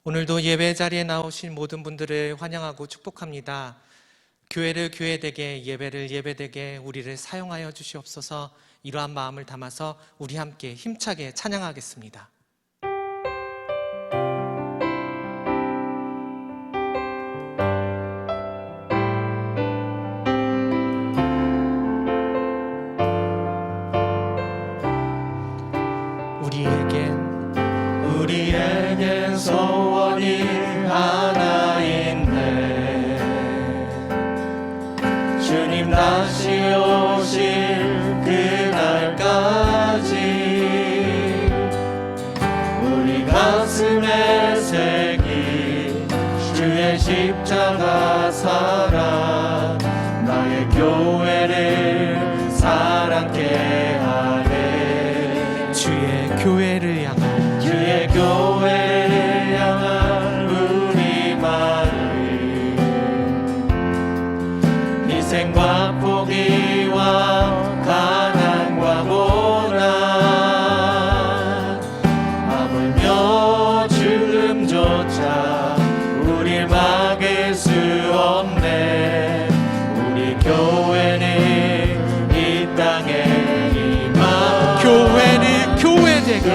오늘도 예배 자리에 나오신 모든 분들을 환영하고 축복합니다. 교회를 교회되게, 예배를 예배되게 우리를 사용하여 주시옵소서. 이러한 마음을 담아서 우리 함께 힘차게 찬양하겠습니다. 우리에겐 소원이 하나 있네. 주님 다시 오실 그날까지 우리 가슴에 새긴 주의 십자가 사랑, 나의 교회를 사랑케 하네. 주의 교회를 향한 주의 교회를 향한 우리 마음, 희생과 포기와 가난과 고난, 하물며 죽음조차 우릴 막을 수 없네. 우리 교회는 이 땅에 임하. 교회는 교회되게,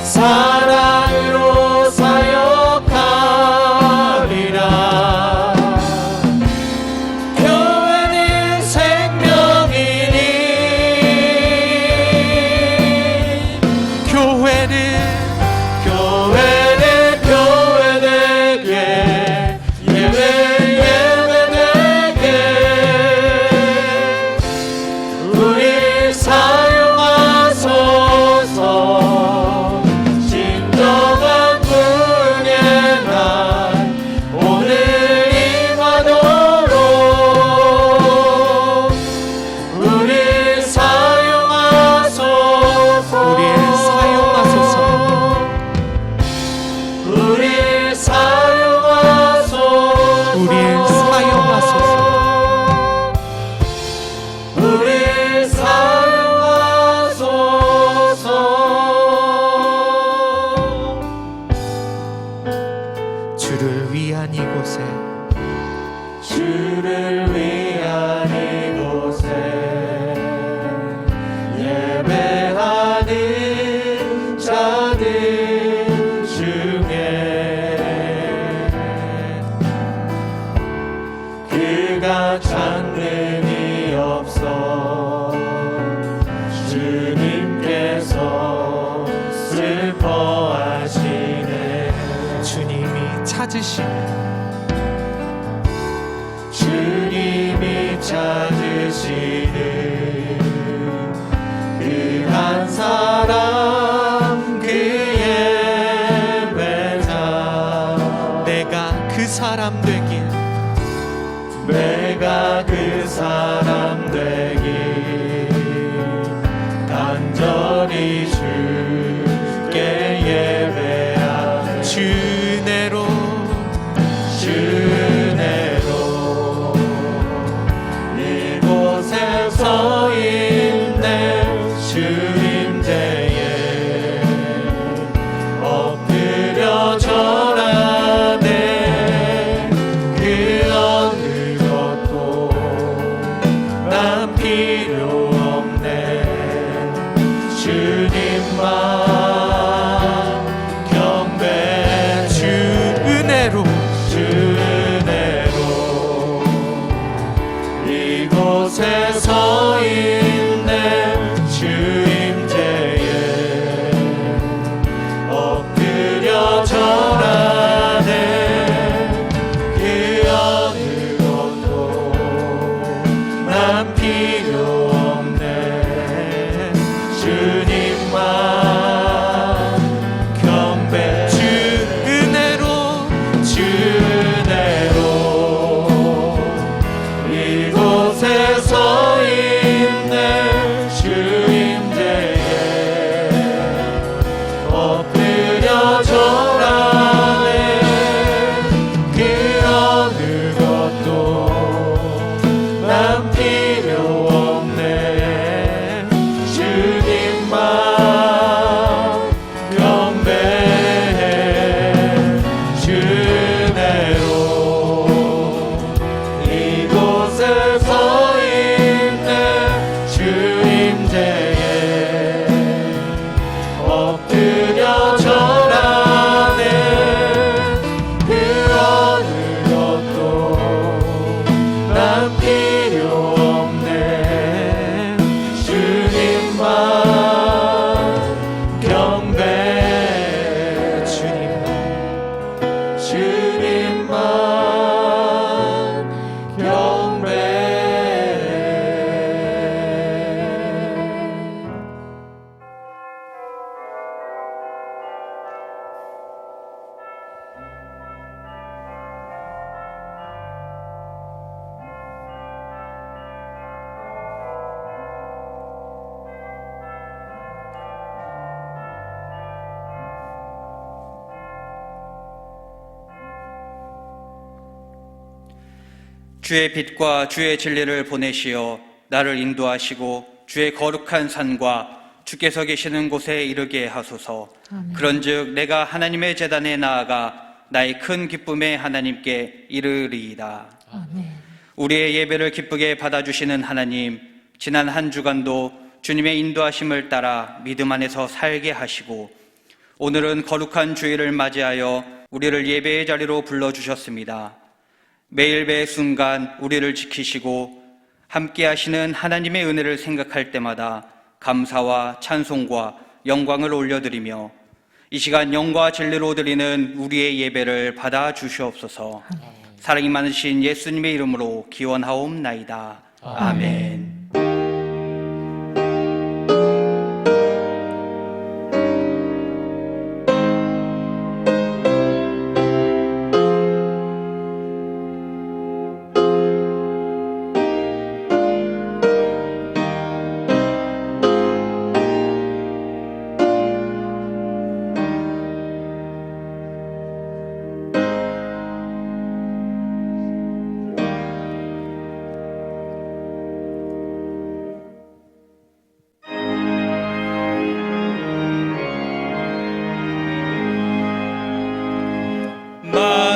사랑으로 사역하리라. 교회는 생명이니 교회는 교회되게, 예배되게 우리 사용하소서. 진정한 분의 날 오늘 임하도록 우리 사용하소서. 우리를 사용하소서. 우리 사용하소서. 우리를 사용하소서. 우리 사용하소서. 주를 위한 이곳에, 주를 위한 이곳에 예배하는 자들 중에 그가 찾는 이 없어. 주님께서 슬퍼하시네. 주님이 찾으시는, 주님이 찾으시는 그 한 사람, 그의 배자. 내가 그 사람 되길, 내가 그 사람 되길 간절히 주께 예배하네. 주내로 이곳에 서 있네. 주임대에 엎드려 절하네. 그 어느 것도 난 필요 없네. 주님만 주의 빛과 주의 진리를 보내시어 나를 인도하시고 주의 거룩한 산과 주께서 계시는 곳에 이르게 하소서. 그런즉 내가 하나님의 제단에 나아가 나의 큰 기쁨에 하나님께 이르리이다. 우리의 예배를 기쁘게 받아주시는 하나님, 지난 한 주간도 주님의 인도하심을 따라 믿음 안에서 살게 하시고 오늘은 거룩한 주일을 맞이하여 우리를 예배의 자리로 불러주셨습니다. 매일 매 순간 우리를 지키시고 함께 하시는 하나님의 은혜를 생각할 때마다 감사와 찬송과 영광을 올려드리며 이 시간 영과 진리로 드리는 우리의 예배를 받아 주시옵소서. 사랑이 많으신 예수님의 이름으로 기원하옵나이다. 아멘.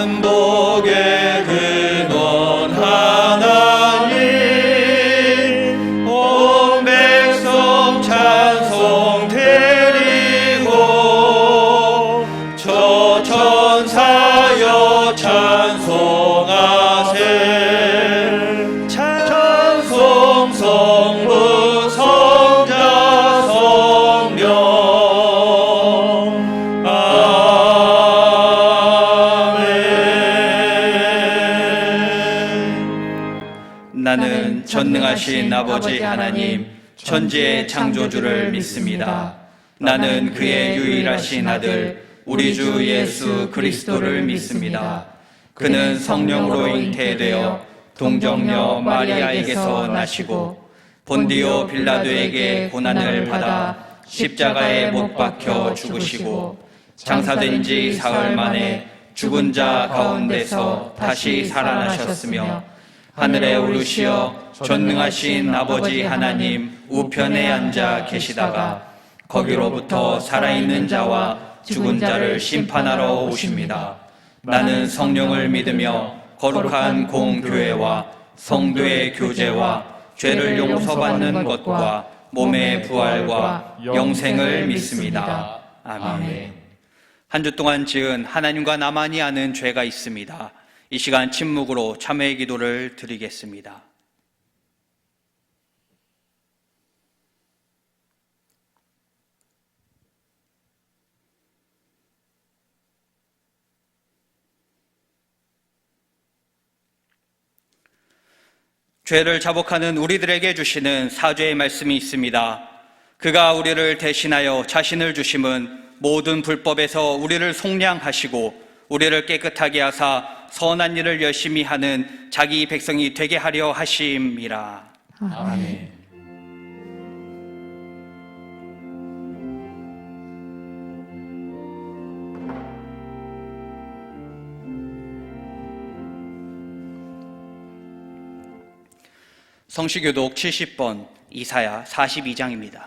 만복의 근원 하나님 온 백성 찬송 드리고 저 천사여 찬송하세 찬송 성부 성자 성령 나는 전능하신 아버지 하나님, 천지의 창조주를 믿습니다. 나는 그의 유일하신 아들, 우리 주 예수 그리스도를 믿습니다. 그는 성령으로 잉태되어 동정녀 마리아에게서 나시고 본디오 빌라도에게 고난을 받아 십자가에 못 박혀 죽으시고 장사된 지 사흘 만에 죽은 자 가운데서 다시 살아나셨으며 하늘에 오르시어 전능하신 아버지 하나님 우편에 앉아 계시다가 거기로부터 살아있는 자와 죽은 자를 심판하러 오십니다. 나는 성령을 믿으며 거룩한 공교회와 성도의 교제와 죄를 용서받는 것과 몸의 부활과 영생을 믿습니다. 아멘. 한 주 동안 지은 하나님과 나만이 아는 죄가 있습니다. 이 시간 침묵으로 참회의 기도를 드리겠습니다. 죄를 자복하는 우리들에게 주시는 사죄의 말씀이 있습니다. 그가 우리를 대신하여 자신을 주심은 모든 불법에서 우리를 속량하시고 우리를 깨끗하게 하사 선한 일을 열심히 하는 자기 백성이 되게 하려 하심이라. 아멘. 성시교독 70번 이사야 42장입니다.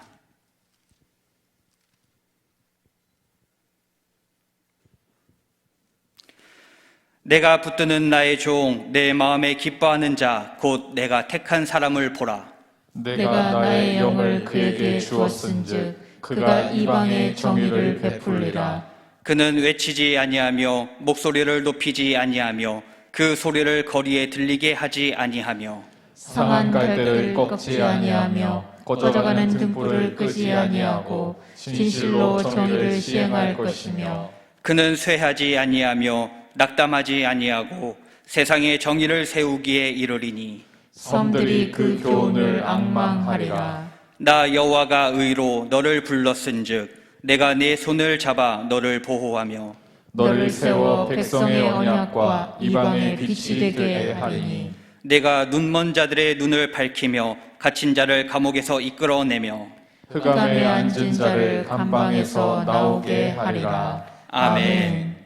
내가 붙드는 나의 종, 내 마음에 기뻐하는 자, 곧 내가 택한 사람을 보라. 내가 나의 영을 그에게 주었은즉 그가 이방의 정의를 베풀리라. 그는 외치지 아니하며 목소리를 높이지 아니하며 그 소리를 거리에 들리게 하지 아니하며 상한 갈대를 꺾지 아니하며 꺼져가는 등불을 끄지 아니하고 진실로 정의를 시행할 것이며 그는 쇠하지 아니하며 낙담하지 아니하고 세상의 정의를 세우기에 이르리니 섬들이 그 교훈을 앙망하리라. 나 여호와가 의로 너를 불렀은즉 내가 네 손을 잡아 너를 보호하며 너를 세워 백성의 언약과 이방의 빛이 되게 하리니 내가 눈먼 자들의 눈을 밝히며 갇힌 자를 감옥에서 이끌어내며 흑암에 앉은 자를 감방에서 나오게 하리라. 아멘.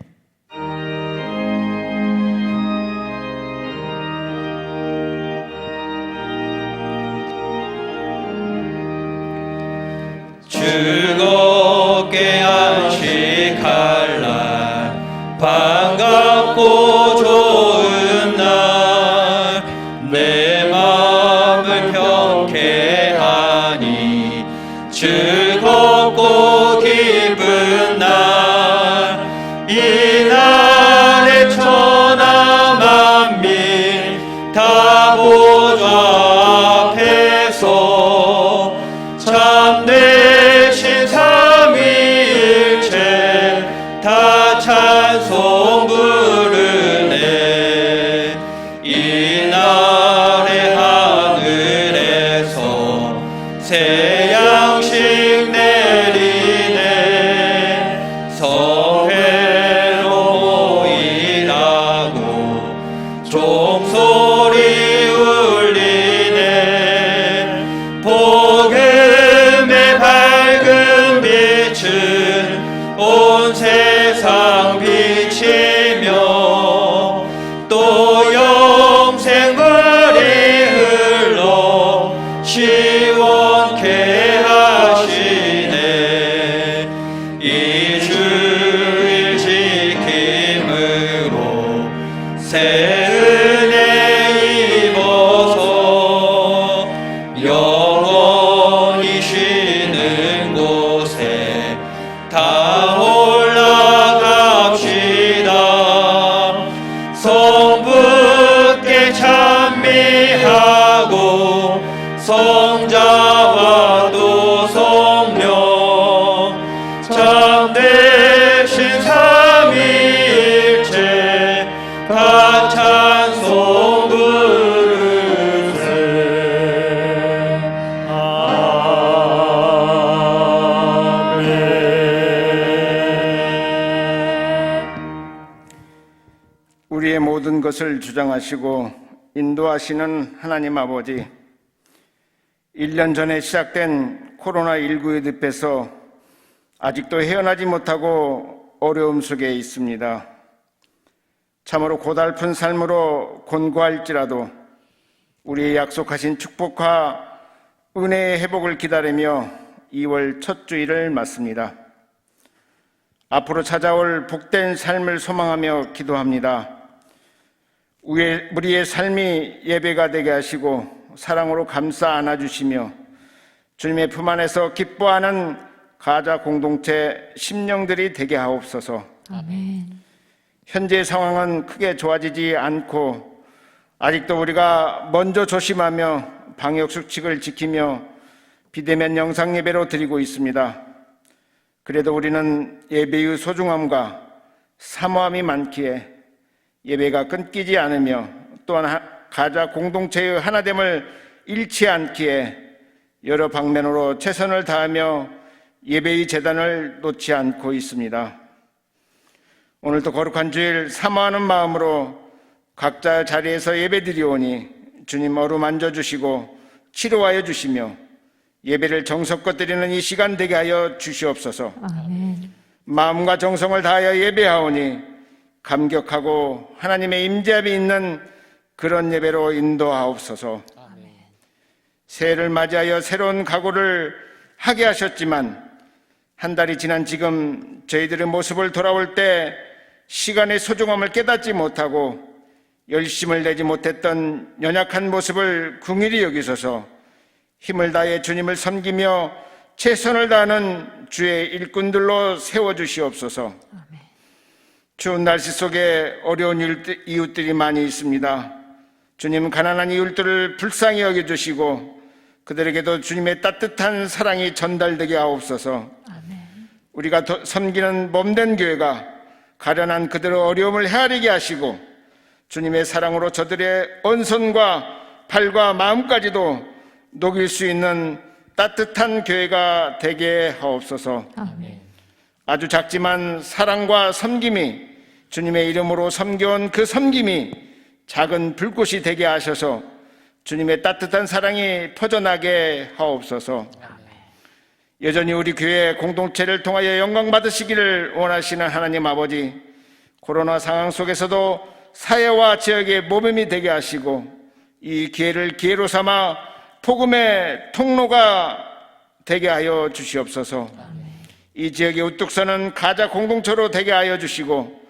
즐겁게 안식할 날 반갑고 좋은 날 내 마음을 경쾌하니 즐겁고 기쁜 날 이날에 천하 만민 다 보좌 앞에서 참되신 삼위일체 다 찬송 부르네 이날에 하늘에서 새 양식 내리네 성회로 모이라고 종소리 울리네 복음의 밝은 빛은 온 세상 비치며 또 영생물이 흘러 시원케 하시네 이 주일 지킴으로 새 은혜 입어서 영원히 쉬는 곳에 다 올라갑시다 성부께 찬미하고 성자와 또 성령 참되신 삼위일체 다 찬송 부르세 아멘. 우리의 모든 것을 주장하시고 인도하시는 하나님 아버지, 1년 전에 시작된 코로나19의 늪에서 아직도 헤어나지 못하고 어려움 속에 있습니다. 참으로 고달픈 삶으로 곤고할지라도 우리의 약속하신 축복과 은혜의 회복을 기다리며 2월 첫 주일을 맞습니다. 앞으로 찾아올 복된 삶을 소망하며 기도합니다. 우리의 삶이 예배가 되게 하시고 사랑으로 감싸 안아주시며 주님의 품 안에서 기뻐하는 가자 공동체 심령들이 되게 하옵소서. 아멘. 현재의 상황은 크게 좋아지지 않고 아직도 우리가 먼저 조심하며 방역수칙을 지키며 비대면 영상 예배로 드리고 있습니다. 그래도 우리는 예배의 소중함과 사모함이 많기에 예배가 끊기지 않으며 또한 가자 공동체의 하나됨을 잃지 않기에 여러 방면으로 최선을 다하며 예배의 재단을 놓지 않고 있습니다. 오늘도 거룩한 주일 사모하는 마음으로 각자 자리에서 예배드리오니 주님 어루만져 주시고 치료하여 주시며 예배를 정성껏 드리는 이 시간 되게 하여 주시옵소서. 아멘. 마음과 정성을 다하여 예배하오니 감격하고 하나님의 임재함이 있는 그런 예배로 인도하옵소서. 새해를 맞이하여 새로운 각오를 하게 하셨지만 한 달이 지난 지금 저희들의 모습을 돌아올 때 시간의 소중함을 깨닫지 못하고 열심을 내지 못했던 연약한 모습을 긍휼히 여기소서. 힘을 다해 주님을 섬기며 최선을 다하는 주의 일꾼들로 세워주시옵소서. 추운 날씨 속에 어려운 이웃들이 많이 있습니다. 주님, 가난한 이웃들을 불쌍히 여겨주시고 그들에게도 주님의 따뜻한 사랑이 전달되게 하옵소서. 우리가 섬기는 몸된 교회가 가련한 그들의 어려움을 헤아리게 하시고 주님의 사랑으로 저들의 언손과 발과 마음까지도 녹일 수 있는 따뜻한 교회가 되게 하옵소서. 아멘. 아주 작지만 사랑과 섬김이 주님의 이름으로 섬겨온 그 섬김이 작은 불꽃이 되게 하셔서 주님의 따뜻한 사랑이 퍼져나게 하옵소서. 여전히 우리 교회 공동체를 통하여 영광 받으시기를 원하시는 하나님 아버지, 코로나 상황 속에서도 사회와 지역의 모범이 되게 하시고 이 기회를 기회로 삼아 복음의 통로가 되게 하여 주시옵소서. 이 지역의 우뚝 서는 가자 공동체로 되게 하여 주시고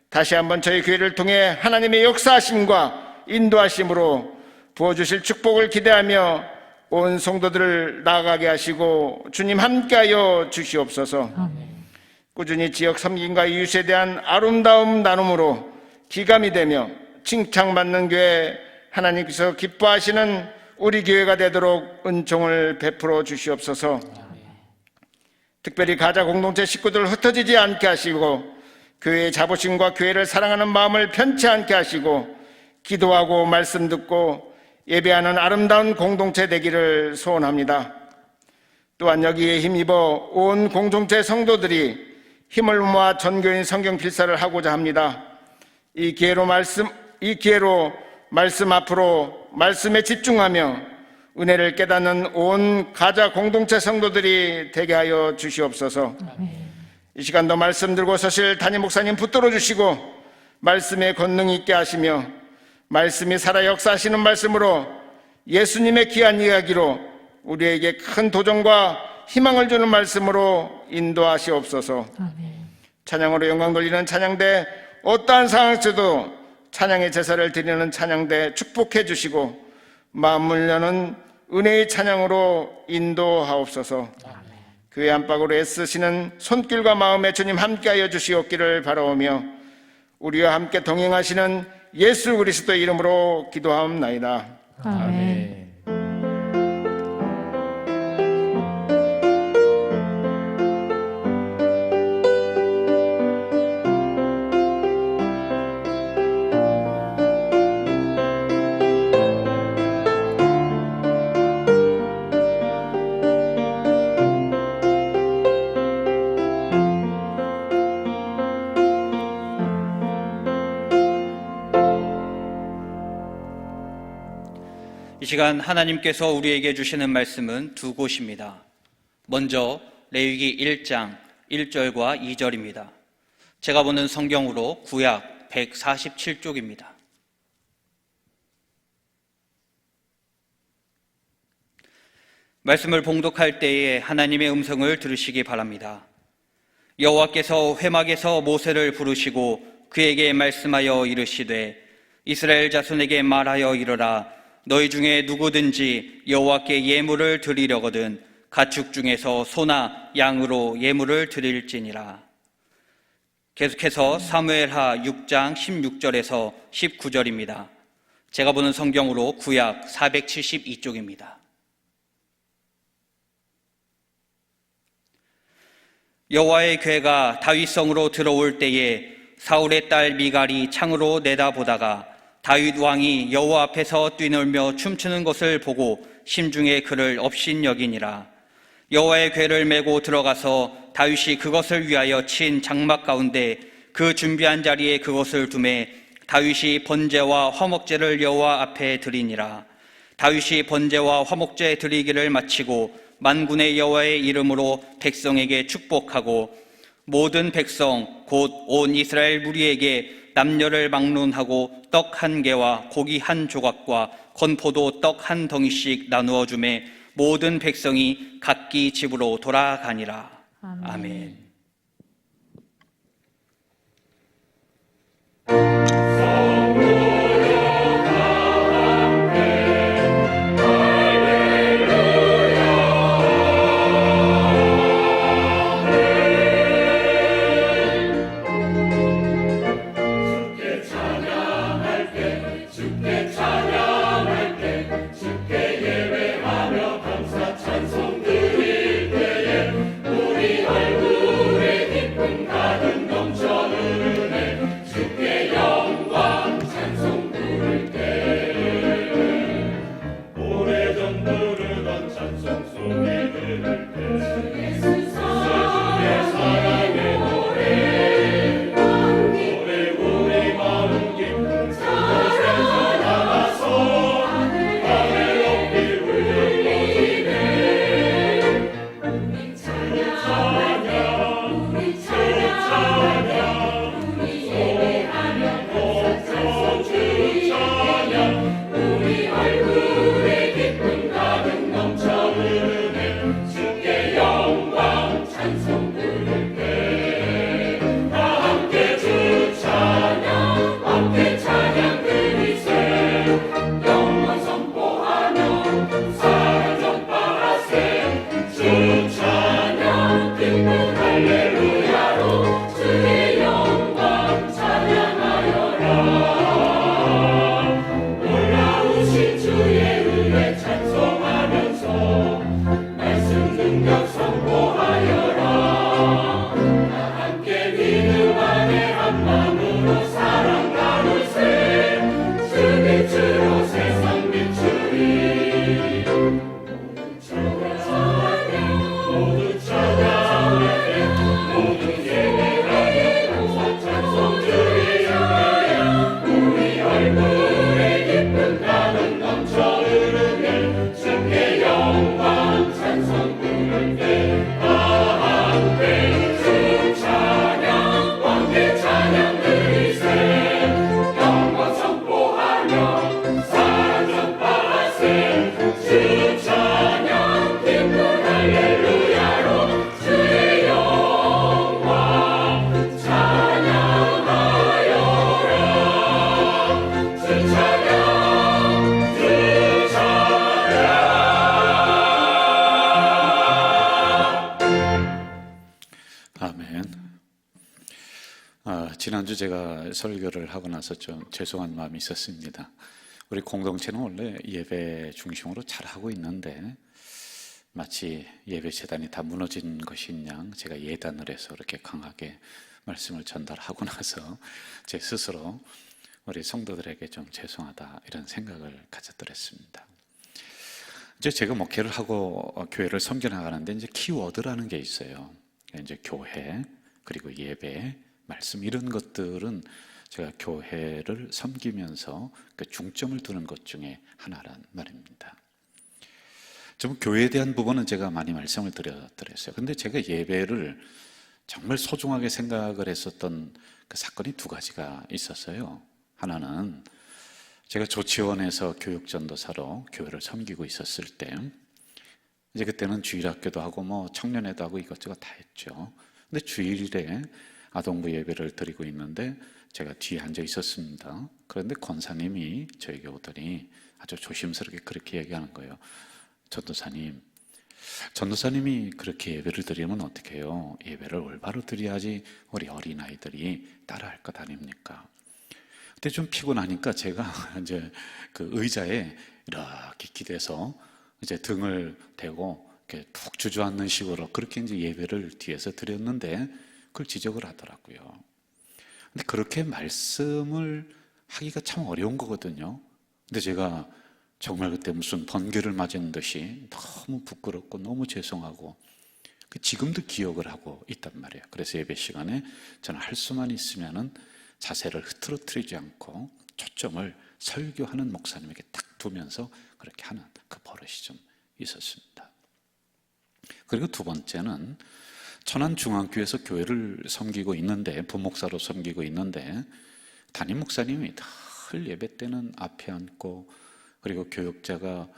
다시 한번 저희 교회를 통해 하나님의 역사하심과 인도하심으로 부어주실 축복을 기대하며 온 성도들을 나아가게 하시고 주님 함께하여 주시옵소서. 꾸준히 지역 섬김과 이웃에 대한 아름다움 나눔으로 기감이 되며 칭찬받는 교회, 하나님께서 기뻐하시는 우리 교회가 되도록 은총을 베풀어 주시옵소서. 특별히 가자 공동체 식구들 흩어지지 않게 하시고 교회의 자부심과 교회를 사랑하는 마음을 편치 않게 하시고 기도하고 말씀 듣고 예배하는 아름다운 공동체 되기를 소원합니다. 또한 여기에 힘입어 온 공동체 성도들이 힘을 모아 전교인 성경 필사를 하고자 합니다. 이 기회로 말씀 앞으로 말씀에 집중하며 은혜를 깨닫는 온 가자 공동체 성도들이 되게 하여 주시옵소서. 이 시간도 말씀 들고 서실 담임 목사님 붙들어 주시고 말씀에 권능 있게 하시며 말씀이 살아 역사하시는 말씀으로 예수님의 귀한 이야기로 우리에게 큰 도전과 희망을 주는 말씀으로 인도하시옵소서. 찬양으로 영광 돌리는 찬양대, 어떠한 상황에서도 찬양의 제사를 드리는 찬양대 축복해 주시고 마음을 여는 은혜의 찬양으로 인도하옵소서. 교회 안팎으로 애쓰시는 손길과 마음에 주님 함께하여 주시옵기를 바라오며 우리와 함께 동행하시는 예수 그리스도의 이름으로 기도하옵나이다. 아멘. 이 시간 하나님께서 우리에게 주시는 말씀은 두 곳입니다. 먼저 레위기 1장 1절과 2절입니다. 제가 보는 성경으로 구약 147쪽입니다. 말씀을 봉독할 때에 하나님의 음성을 들으시기 바랍니다. 여호와께서 회막에서 모세를 부르시고 그에게 말씀하여 이르시되 이스라엘 자손에게 말하여 이르라. 너희 중에 누구든지 여호와께 예물을 드리려거든 가축 중에서 소나 양으로 예물을 드릴지니라. 계속해서 사무엘하 6장 16절에서 19절입니다. 제가 보는 성경으로 구약 472쪽입니다. 여호와의 궤가 다윗성으로 들어올 때에 사울의 딸 미갈이 창으로 내다보다가 다윗 왕이 여호와 앞에서 뛰놀며 춤추는 것을 보고 심중에 그를 업신여기니라. 여호와의 궤를 메고 들어가서 다윗이 그것을 위하여 친 장막 가운데 그 준비한 자리에 그것을 두매 다윗이 번제와 화목제를 여호와 앞에 드리니라. 다윗이 번제와 화목제 드리기를 마치고 만군의 여호와의 이름으로 백성에게 축복하고 모든 백성 곧 온 이스라엘 무리에게 남녀를 막론하고 떡 한 개와 고기 한 조각과 건포도 떡 한 덩이씩 나누어 주매 모든 백성이 각기 집으로 돌아가니라. 아멘. 예배하며 감사 찬송 드릴 때에 우리 얼굴 아멘. 지난주 제가 설교를 하고 나서 좀 죄송한 마음이 있었습니다. 우리 공동체는 원래 예배 중심으로 잘하고 있는데 마치 예배 재단이 다 무너진 것인 양 제가 예단을 해서 이렇게 강하게 말씀을 전달하고 나서 제 스스로 우리 성도들에게 좀 죄송하다 이런 생각을 가졌더랬습니다. 이제 제가 목회를 하고 교회를 섬겨나가는데 이제 키워드라는 게 있어요. 이제 교회 그리고 예배 말씀 이런 것들은 제가 교회를 섬기면서 그 중점을 두는 것 중에 하나란 말입니다. 좀 교회에 대한 부분은 제가 많이 말씀을 드렸어요. 근데 제가 예배를 정말 소중하게 생각을 했었던 그 사건이 두 가지가 있었어요. 하나는 제가 조치원에서 교육전도사로 교회를 섬기고 있었을 때 이제 그때는 주일학교도 하고 뭐 청년회도 하고 이것저것 다 했죠. 근데 주일에 아동부 예배를 드리고 있는데 제가 뒤에 앉아 있었습니다. 그런데 권사님이 저에게 오더니 아주 조심스럽게 그렇게 얘기하는 거예요. 전도사님이 그렇게 예배를 드리면 어떻게 해요? 예배를 올바로 드려야지 우리 어린아이들이 따라할 것 아닙니까? 그때 좀 피곤하니까 제가 이제 그 의자에 이렇게 기대서 이제 등을 대고 이렇게 푹 주저앉는 식으로 그렇게 이제 예배를 뒤에서 드렸는데 그걸 지적을 하더라고요. 근데 그렇게 말씀을 하기가 참 어려운 거거든요. 근데 제가 정말 그때 무슨 번개를 맞은 듯이 너무 부끄럽고 너무 죄송하고 지금도 기억을 하고 있단 말이에요. 그래서 예배 시간에 저는 할 수만 있으면은 자세를 흐트러뜨리지 않고 초점을 설교하는 목사님에게 딱 두면서 그렇게 하는 그 버릇이 좀 있었습니다. 그리고 두 번째는 천안중앙교회에서 교회를 섬기고 있는데 부목사로 섬기고 있는데 담임 목사님이 늘 예배 때는 앞에 앉고 그리고 교육자가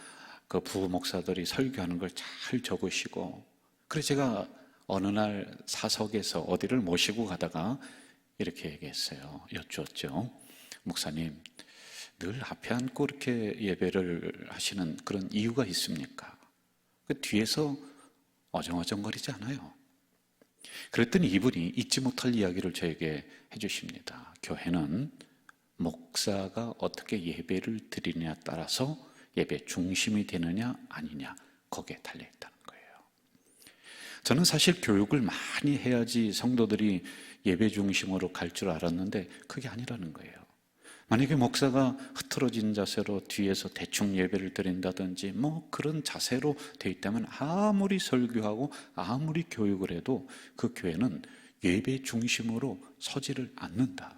그 부목사들이 설교하는 걸 잘 적으시고 그래서 제가 어느 날 사석에서 어디를 모시고 가다가 이렇게 얘기했어요. 여쭈었죠. 목사님, 늘 앞에 앉고 이렇게 예배를 하시는 그런 이유가 있습니까? 그 뒤에서 어정어정거리지 않아요. 그랬더니 이분이 잊지 못할 이야기를 저에게 해주십니다. 교회는 목사가 어떻게 예배를 드리느냐에 따라서 예배 중심이 되느냐 아니냐 거기에 달려있다는 거예요. 저는 사실 교육을 많이 해야지 성도들이 예배 중심으로 갈 줄 알았는데 그게 아니라는 거예요. 만약에 목사가 흐트러진 자세로 뒤에서 대충 예배를 드린다든지 뭐 그런 자세로 돼 있다면 아무리 설교하고 아무리 교육을 해도 그 교회는 예배 중심으로 서지를 않는다.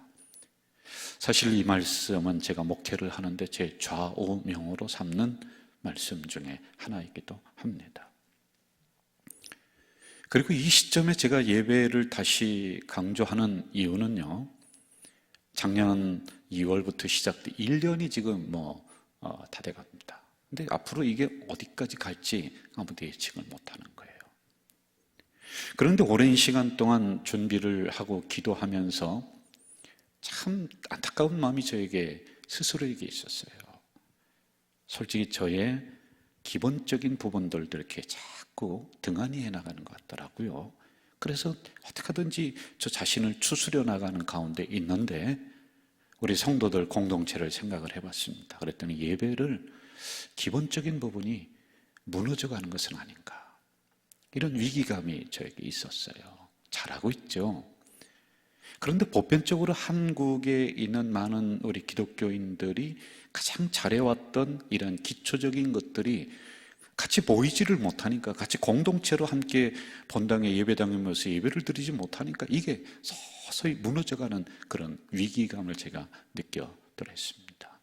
사실 이 말씀은 제가 목회를 하는데 제 좌우명으로 삼는 말씀 중에 하나이기도 합니다. 그리고 이 시점에 제가 예배를 다시 강조하는 이유는요, 작년 2월부터 시작돼 1년이 지금 다 돼갑니다. 근데 앞으로 이게 어디까지 갈지 아무도 예측을 못하는 거예요. 그런데 오랜 시간 동안 준비를 하고 기도하면서 참 안타까운 마음이 저에게 스스로에게 있었어요. 솔직히 저의 기본적인 부분들도 이렇게 자꾸 등한히 해나가는 것 같더라고요. 그래서 어떻게 하든지 저 자신을 추스려 나가는 가운데 있는데 우리 성도들 공동체를 생각을 해봤습니다. 그랬더니 예배를 기본적인 부분이 무너져가는 것은 아닌가, 이런 위기감이 저에게 있었어요. 잘하고 있죠. 그런데 보편적으로 한국에 있는 많은 우리 기독교인들이 가장 잘해왔던 이런 기초적인 것들이 같이 보이지를 못하니까, 같이 공동체로 함께 본당에 예배당에 모여서 예배를 드리지 못하니까 이게 서서히 무너져가는 그런 위기감을 제가 느껴더랬습니다.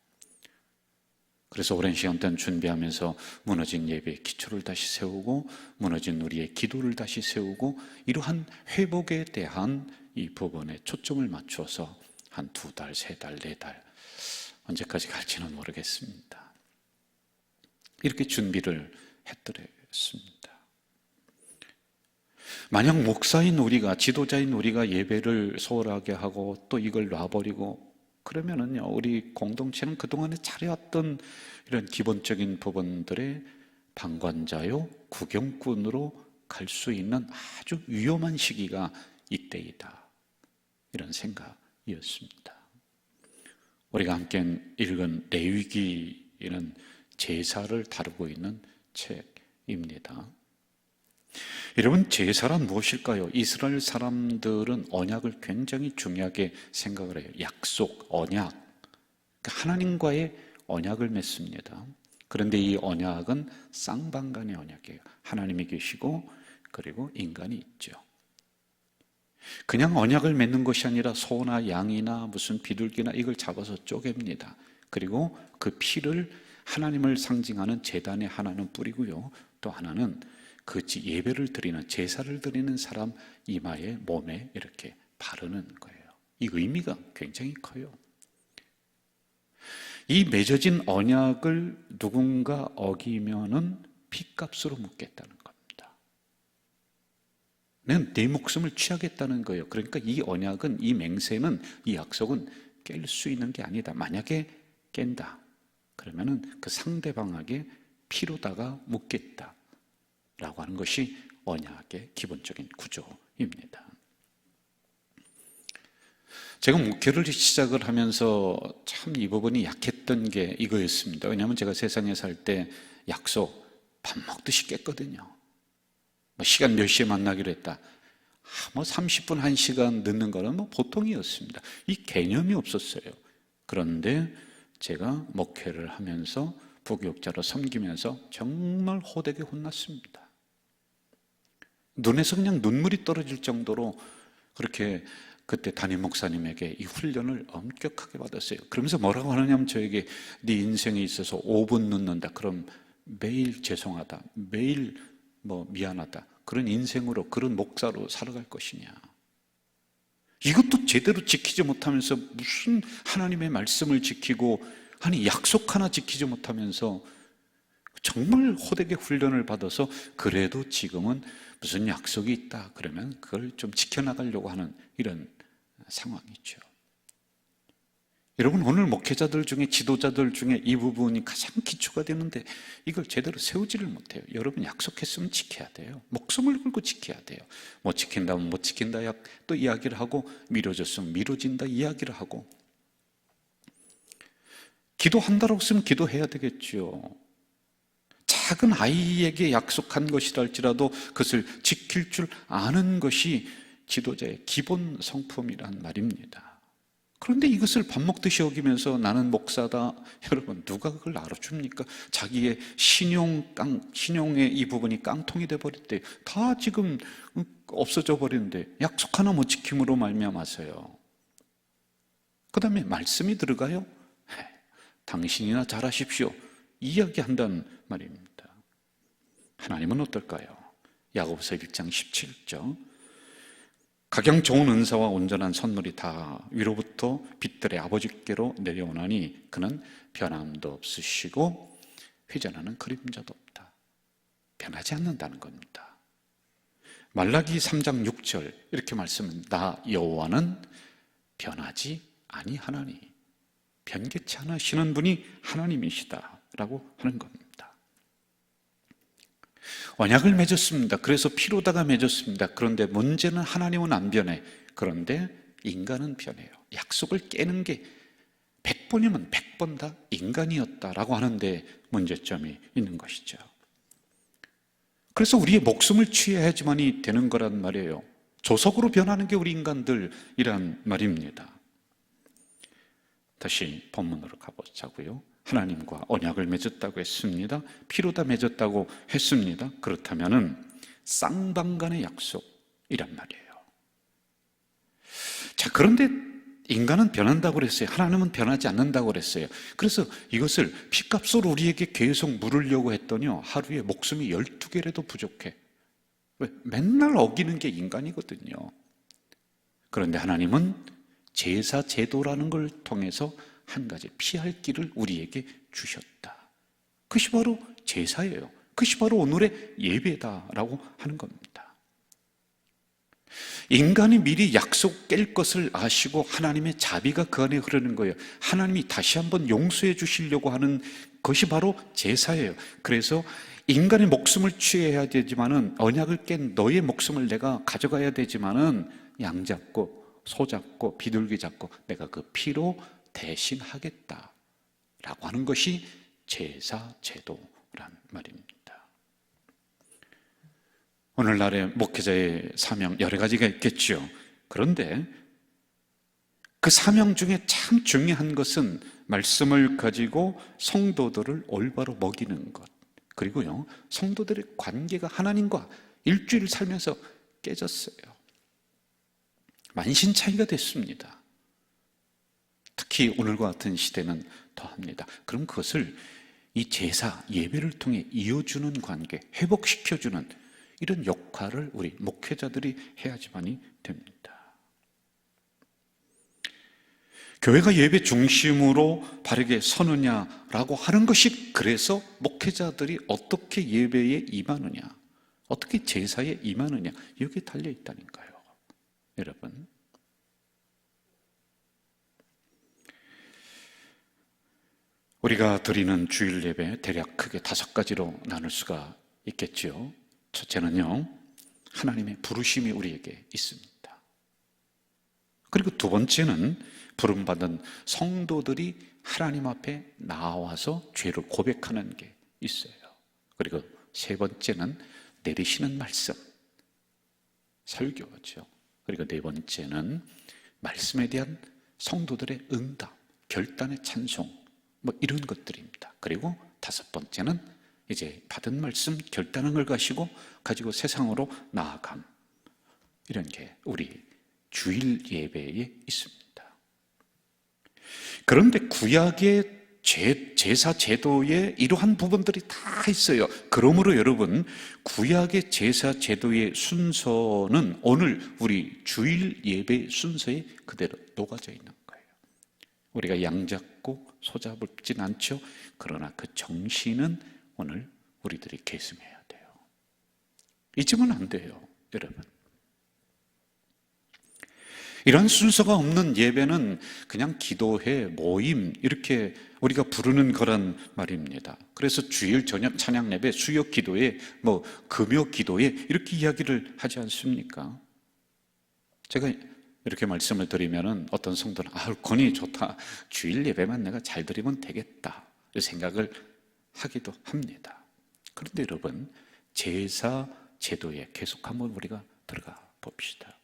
그래서 오랜 시간 동안 준비하면서 무너진 예배의 기초를 다시 세우고 무너진 우리의 기도를 다시 세우고 이러한 회복에 대한 이 부분에 초점을 맞춰서 한 2달, 3달, 4달 언제까지 갈지는 모르겠습니다. 이렇게 준비를 했더랬습니다. 만약 목사인 우리가, 지도자인 우리가 예배를 소홀하게 하고 또 이걸 놔버리고 그러면은요, 우리 공동체는 그동안에 잘해왔던 이런 기본적인 부분들의 방관자요, 구경꾼으로 갈 수 있는 아주 위험한 시기가 이때이다. 이런 생각이었습니다. 우리가 함께 읽은 레위기는 제사를 다루고 있는 책입니다. 여러분, 제사란 무엇일까요? 이스라엘 사람들은 언약을 굉장히 중요하게 생각을 해요. 약속, 언약. 하나님과의 언약을 맺습니다. 그런데 이 언약은 쌍방간의 언약이에요. 하나님이 계시고 그리고 인간이 있죠. 그냥 언약을 맺는 것이 아니라 소나 양이나 무슨 비둘기나 이걸 잡아서 쪼갭니다. 그리고 그 피를 하나님을 상징하는 제단에 하나는 뿌리고요, 또 하나는 그 예배를 드리는, 제사를 드리는 사람 이마에, 몸에 이렇게 바르는 거예요. 이 의미가 굉장히 커요. 이 맺어진 언약을 누군가 어기면은 핏값으로 묻겠다는 겁니다. 난 내 목숨을 취하겠다는 거예요. 그러니까 이 언약은, 이 맹세는, 이 약속은 깰 수 있는 게 아니다. 만약에 깬다 그러면은 그 상대방에게 피로다가 묻겠다 라고 하는 것이 언약의 기본적인 구조입니다. 제가 목회를 시작을 하면서 참 이 부분이 약했던 게 이거였습니다. 왜냐하면 제가 세상에 살 때 약속 밥 먹듯이 깼거든요. 시간 몇 시에 만나기로 했다. 30분, 1시간 늦는 거는 보통이었습니다. 이 개념이 없었어요. 그런데 제가 목회를 하면서 부교육자로 섬기면서 정말 호되게 혼났습니다. 눈에서 그냥 눈물이 떨어질 정도로 그렇게 그때 담임 목사님에게 이 훈련을 엄격하게 받았어요. 그러면서 뭐라고 하느냐면 저에게 네 인생에 있어서 5분 늦는다. 그럼 매일 죄송하다. 매일 미안하다. 그런 인생으로, 그런 목사로 살아갈 것이냐. 이것도 제대로 지키지 못하면서 무슨 하나님의 말씀을 지키고, 아니 약속 하나 지키지 못하면서 정말 호되게 훈련을 받아서 그래도 지금은 무슨 약속이 있다 그러면 그걸 좀 지켜나가려고 하는 이런 상황이죠. 여러분, 오늘 목회자들 중에, 지도자들 중에 이 부분이 가장 기초가 되는데 이걸 제대로 세우지를 못해요. 여러분, 약속했으면 지켜야 돼요. 목숨을 걸고 지켜야 돼요. 못 지킨다면 못 지킨다 또 이야기를 하고, 미뤄졌으면 미뤄진다 이야기를 하고, 기도한다고 했으면 기도해야 되겠죠. 작은 아이에게 약속한 것이라 할지라도 그것을 지킬 줄 아는 것이 지도자의 기본 성품이란 말입니다. 그런데 이것을 밥 먹듯이 여기면서 나는 목사다. 여러분, 누가 그걸 알아줍니까? 자기의 신용의 이 부분이 깡통이 돼버릴 때 다 지금 없어져 버리는데 약속 하나 못 지킴으로 말미암아서요. 그 다음에 말씀이 들어가요. 당신이나 잘하십시오 이야기한다는 말입니다. 하나님은 어떨까요? 야고보서 1장 17절, 각양 좋은 은사와 온전한 선물이 다 위로부터 빛들의 아버지께로 내려오나니 그는 변함도 없으시고 회전하는 그림자도 없다. 변하지 않는다는 겁니다. 말라기 3장 6절 이렇게 말씀은, 나 여호와는 변하지 아니하나니, 변개치 않으시는 분이 하나님이시다 라고 하는 겁니다. 언약을 맺었습니다. 그래서 피로다가 맺었습니다. 그런데 문제는 하나님은 안 변해. 그런데 인간은 변해요. 약속을 깨는 게 100번이면 100번 다 인간이었다라고 하는데 문제점이 있는 것이죠. 그래서 우리의 목숨을 취해야지만이 되는 거란 말이에요. 조석으로 변하는 게 우리 인간들이란 말입니다. 다시 본문으로 가보자고요. 하나님과 언약을 맺었다고 했습니다. 피로다 맺었다고 했습니다. 그렇다면은 쌍방간의 약속이란 말이에요. 자, 그런데 인간은 변한다고 그랬어요. 하나님은 변하지 않는다고 그랬어요. 그래서 이것을 피값으로 우리에게 계속 물으려고 했더니요, 하루에 목숨이 12개라도 부족해. 왜? 맨날 어기는 게 인간이거든요. 그런데 하나님은 제사 제도라는 걸 통해서 한 가지 피할 길을 우리에게 주셨다. 그것이 바로 제사예요. 그것이 바로 오늘의 예배다라고 하는 겁니다. 인간이 미리 약속 깰 것을 아시고 하나님의 자비가 그 안에 흐르는 거예요. 하나님이 다시 한번 용서해 주시려고 하는 것이 바로 제사예요. 그래서 인간의 목숨을 취해야 되지만은 언약을 깬 너의 목숨을 내가 가져가야 되지만은 양 잡고 소 잡고 비둘기 잡고 내가 그 피로 대신하겠다라고 하는 것이 제사 제도란 말입니다. 오늘날의 목회자의 사명 여러 가지가 있겠죠. 그런데 그 사명 중에 참 중요한 것은 말씀을 가지고 성도들을 올바로 먹이는 것, 그리고요 성도들의 관계가 하나님과 일주일 살면서 깨졌어요. 만신창이가 됐습니다. 특히 오늘과 같은 시대는 더합니다. 그럼 그것을 이 제사, 예배를 통해 이어주는 관계, 회복시켜주는 이런 역할을 우리 목회자들이 해야지만이 됩니다. 교회가 예배 중심으로 바르게 서느냐라고 하는 것이 그래서 목회자들이 어떻게 예배에 임하느냐, 어떻게 제사에 임하느냐 여기에 달려 있다니까요. 여러분, 우리가 드리는 주일 예배 대략 크게 5가지로 나눌 수가 있겠지요. 첫째는요, 하나님의 부르심이 우리에게 있습니다. 그리고 두 번째는 부름받은 성도들이 하나님 앞에 나와서 죄를 고백하는 게 있어요. 그리고 세 번째는 내리시는 말씀, 설교죠. 그리고 네 번째는 말씀에 대한 성도들의 응답, 결단의 찬송, 뭐 이런 것들입니다. 그리고 다섯 번째는 이제 받은 말씀, 결단한 걸 가지고 세상으로 나아감, 이런 게 우리 주일 예배에 있습니다. 그런데 구약의 제사 제도에 이러한 부분들이 다 있어요. 그러므로 여러분, 구약의 제사 제도의 순서는 오늘 우리 주일 예배 순서에 그대로 녹아져 있는 거예요. 우리가 양 잡고 소 잡진 않죠. 그러나 그 정신은 오늘 우리들이 계승해야 돼요. 잊으면 안 돼요, 여러분. 이런 순서가 없는 예배는 그냥 기도회, 모임 이렇게 우리가 부르는 거란 말입니다. 그래서 주일 저녁 찬양 예배, 수요 기도회, 뭐 금요 기도회 이렇게 이야기를 하지 않습니까? 제가 이렇게 말씀을 드리면은 어떤 성도는 권위 좋다, 주일 예배만 내가 잘 드리면 되겠다 이 생각을 하기도 합니다. 그런데 여러분, 제사 제도에 계속 한번 우리가 들어가 봅시다.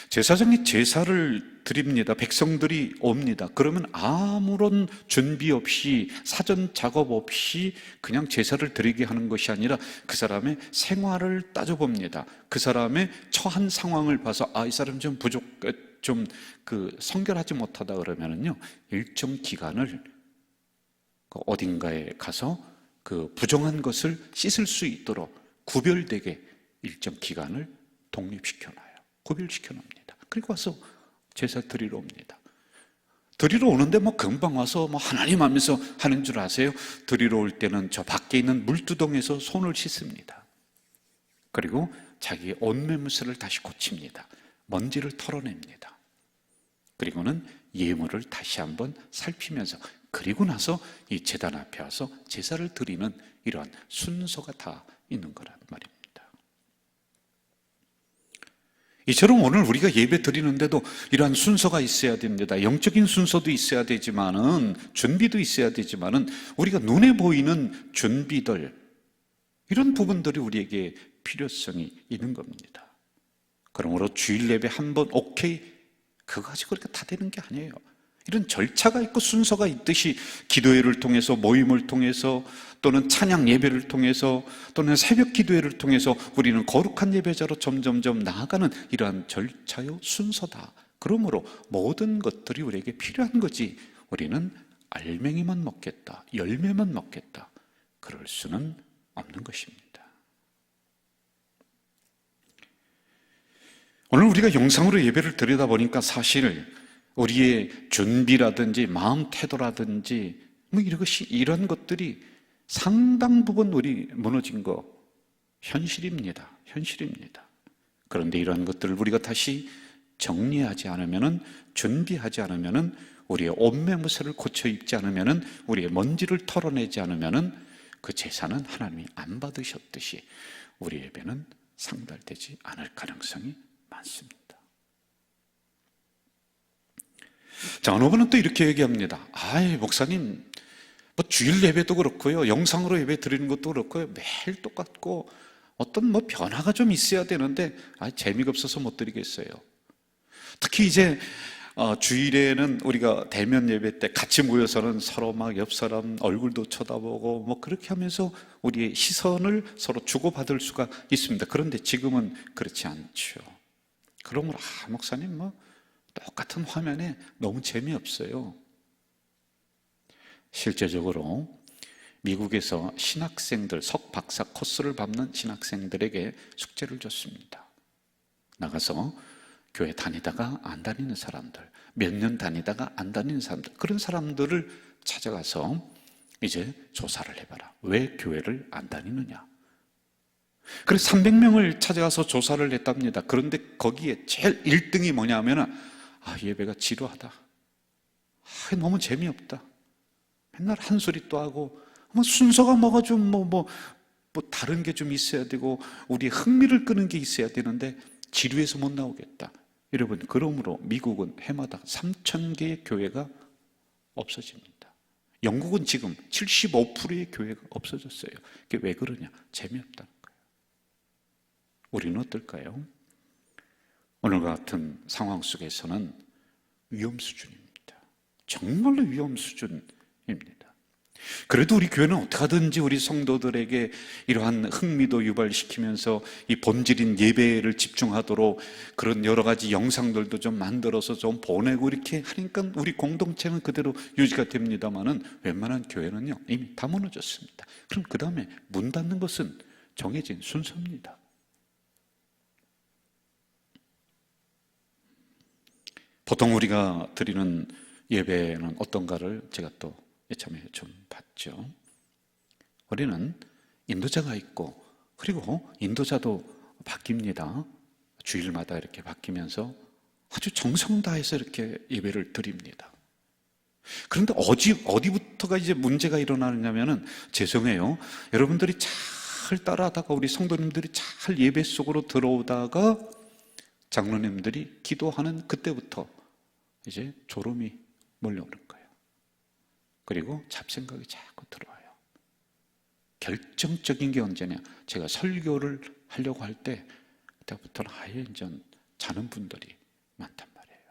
제사장이 제사를 드립니다. 백성들이 옵니다. 그러면 아무런 준비 없이, 사전 작업 없이 그냥 제사를 드리게 하는 것이 아니라 그 사람의 생활을 따져봅니다. 그 사람의 처한 상황을 봐서 이 사람 좀 성결하지 못하다 그러면은요, 일정 기간을 어딘가에 가서 그 부정한 것을 씻을 수 있도록 구별되게 일정 기간을 독립시켜놔요. 구별시켜 놉니다. 그리고 와서 제사 드리러 옵니다. 드리러 오는데 금방 와서 하나님 하면서 하는 줄 아세요? 드리러 올 때는 저 밖에 있는 물두덩에서 손을 씻습니다. 그리고 자기의 옷매무새를 다시 고칩니다. 먼지를 털어냅니다. 그리고는 예물을 다시 한번 살피면서, 그리고 나서 이 제단 앞에 와서 제사를 드리는 이러한 순서가 다 있는 거란 말입니다. 이처럼 오늘 우리가 예배 드리는데도 이러한 순서가 있어야 됩니다. 영적인 순서도 있어야 되지만은, 준비도 있어야 되지만은, 우리가 눈에 보이는 준비들, 이런 부분들이 우리에게 필요성이 있는 겁니다. 그러므로 주일 예배 한 번 오케이, 그거 가지고 그렇게 다 되는 게 아니에요. 이런 절차가 있고 순서가 있듯이 기도회를 통해서, 모임을 통해서, 또는 찬양 예배를 통해서, 또는 새벽 기도회를 통해서 우리는 거룩한 예배자로 점점점 나아가는 이러한 절차요, 순서다. 그러므로 모든 것들이 우리에게 필요한 거지, 우리는 알맹이만 먹겠다, 열매만 먹겠다, 그럴 수는 없는 것입니다. 오늘 우리가 영상으로 예배를 드리다 보니까 사실 우리의 준비라든지 마음 태도라든지 이런 것들이 상당 부분 우리 무너진 거 현실입니다. 그런데 이런 것들을 우리가 다시 정리하지 않으면은, 준비하지 않으면은, 우리의 옷매무새를 고쳐 입지 않으면은, 우리의 먼지를 털어내지 않으면은 그 제사는 하나님이 안 받으셨듯이 우리 예배는 상달되지 않을 가능성이 많습니다. 자, 어느 분은 또 이렇게 얘기합니다. 아이, 목사님, 뭐 주일 예배도 그렇고요, 영상으로 예배 드리는 것도 그렇고요, 매일 똑같고 어떤 뭐 변화가 좀 있어야 되는데 재미가 없어서 못 드리겠어요. 특히 이제 주일에는 우리가 대면 예배 때 같이 모여서는 서로 막 옆 사람 얼굴도 쳐다보고 뭐 그렇게 하면서 우리의 시선을 서로 주고받을 수가 있습니다. 그런데 지금은 그렇지 않죠. 그러므로 목사님 뭐 똑같은 화면에 너무 재미없어요. 실제적으로 미국에서 신학생들, 석박사 코스를 밟는 신학생들에게 숙제를 줬습니다. 나가서 교회 다니다가 안 다니는 사람들, 몇 년 다니다가 안 다니는 사람들, 그런 사람들을 찾아가서 이제 조사를 해봐라. 왜 교회를 안 다니느냐. 그래서 300명을 찾아가서 조사를 했답니다. 그런데 거기에 제일 1등이 뭐냐면 예배가 지루하다. 너무 재미없다. 맨날 한 소리 또 하고 뭐 순서가 뭐가 좀 뭐 다른 게 좀 있어야 되고 우리의 흥미를 끄는 게 있어야 되는데 지루해서 못 나오겠다. 여러분, 그러므로 미국은 해마다 3,000개의 교회가 없어집니다. 영국은 지금 75%의 교회가 없어졌어요. 그게 왜 그러냐? 재미없다는 거예요. 우리는 어떨까요? 오늘과 같은 상황 속에서는 위험 수준입니다. 정말로 위험 수준입니다. 그래도 우리 교회는 어떻게 하든지 우리 성도들에게 이러한 흥미도 유발시키면서 이 본질인 예배를 집중하도록 그런 여러 가지 영상들도 좀 만들어서 좀 보내고 이렇게 하니까 우리 공동체는 그대로 유지가 됩니다만은 웬만한 교회는요 이미 다 무너졌습니다. 그럼 그 다음에 문 닫는 것은 정해진 순서입니다. 보통 우리가 드리는 예배는 어떤가를 제가 또 이참에 좀 봤죠. 우리는 인도자가 있고 그리고 인도자도 바뀝니다. 주일마다 이렇게 바뀌면서 아주 정성 다해서 이렇게 예배를 드립니다. 그런데 어디부터가 이제 문제가 일어나느냐면은 죄송해요. 여러분들이 잘 따라하다가 우리 성도님들이 잘 예배 속으로 들어오다가 장로님들이 기도하는 그때부터 이제 졸음이 몰려오는 거예요. 그리고 잡생각이 자꾸 들어와요. 결정적인 게 언제냐? 제가 설교를 하려고 할 때 그때부터는 아예 이제 자는 분들이 많단 말이에요.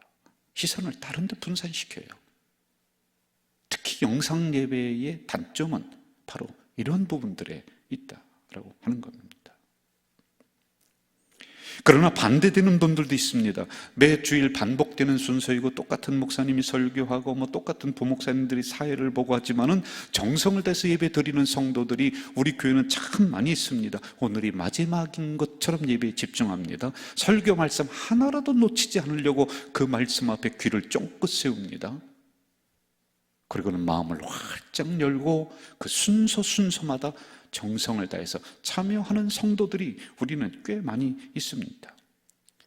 시선을 다른 데 분산시켜요. 특히 영상 예배의 단점은 바로 이런 부분들에 있다라고 하는 겁니다. 그러나 반대되는 분들도 있습니다. 매 주일 반복되는 순서이고 똑같은 목사님이 설교하고 뭐 똑같은 부목사님들이 사회를 보고 하지만은 정성을 다해서 예배 드리는 성도들이 우리 교회는 참 많이 있습니다. 오늘이 마지막인 것처럼 예배에 집중합니다. 설교 말씀 하나라도 놓치지 않으려고 그 말씀 앞에 귀를 쫑긋 세웁니다. 그리고는 마음을 활짝 열고 그 순서마다 정성을 다해서 참여하는 성도들이 우리는 꽤 많이 있습니다.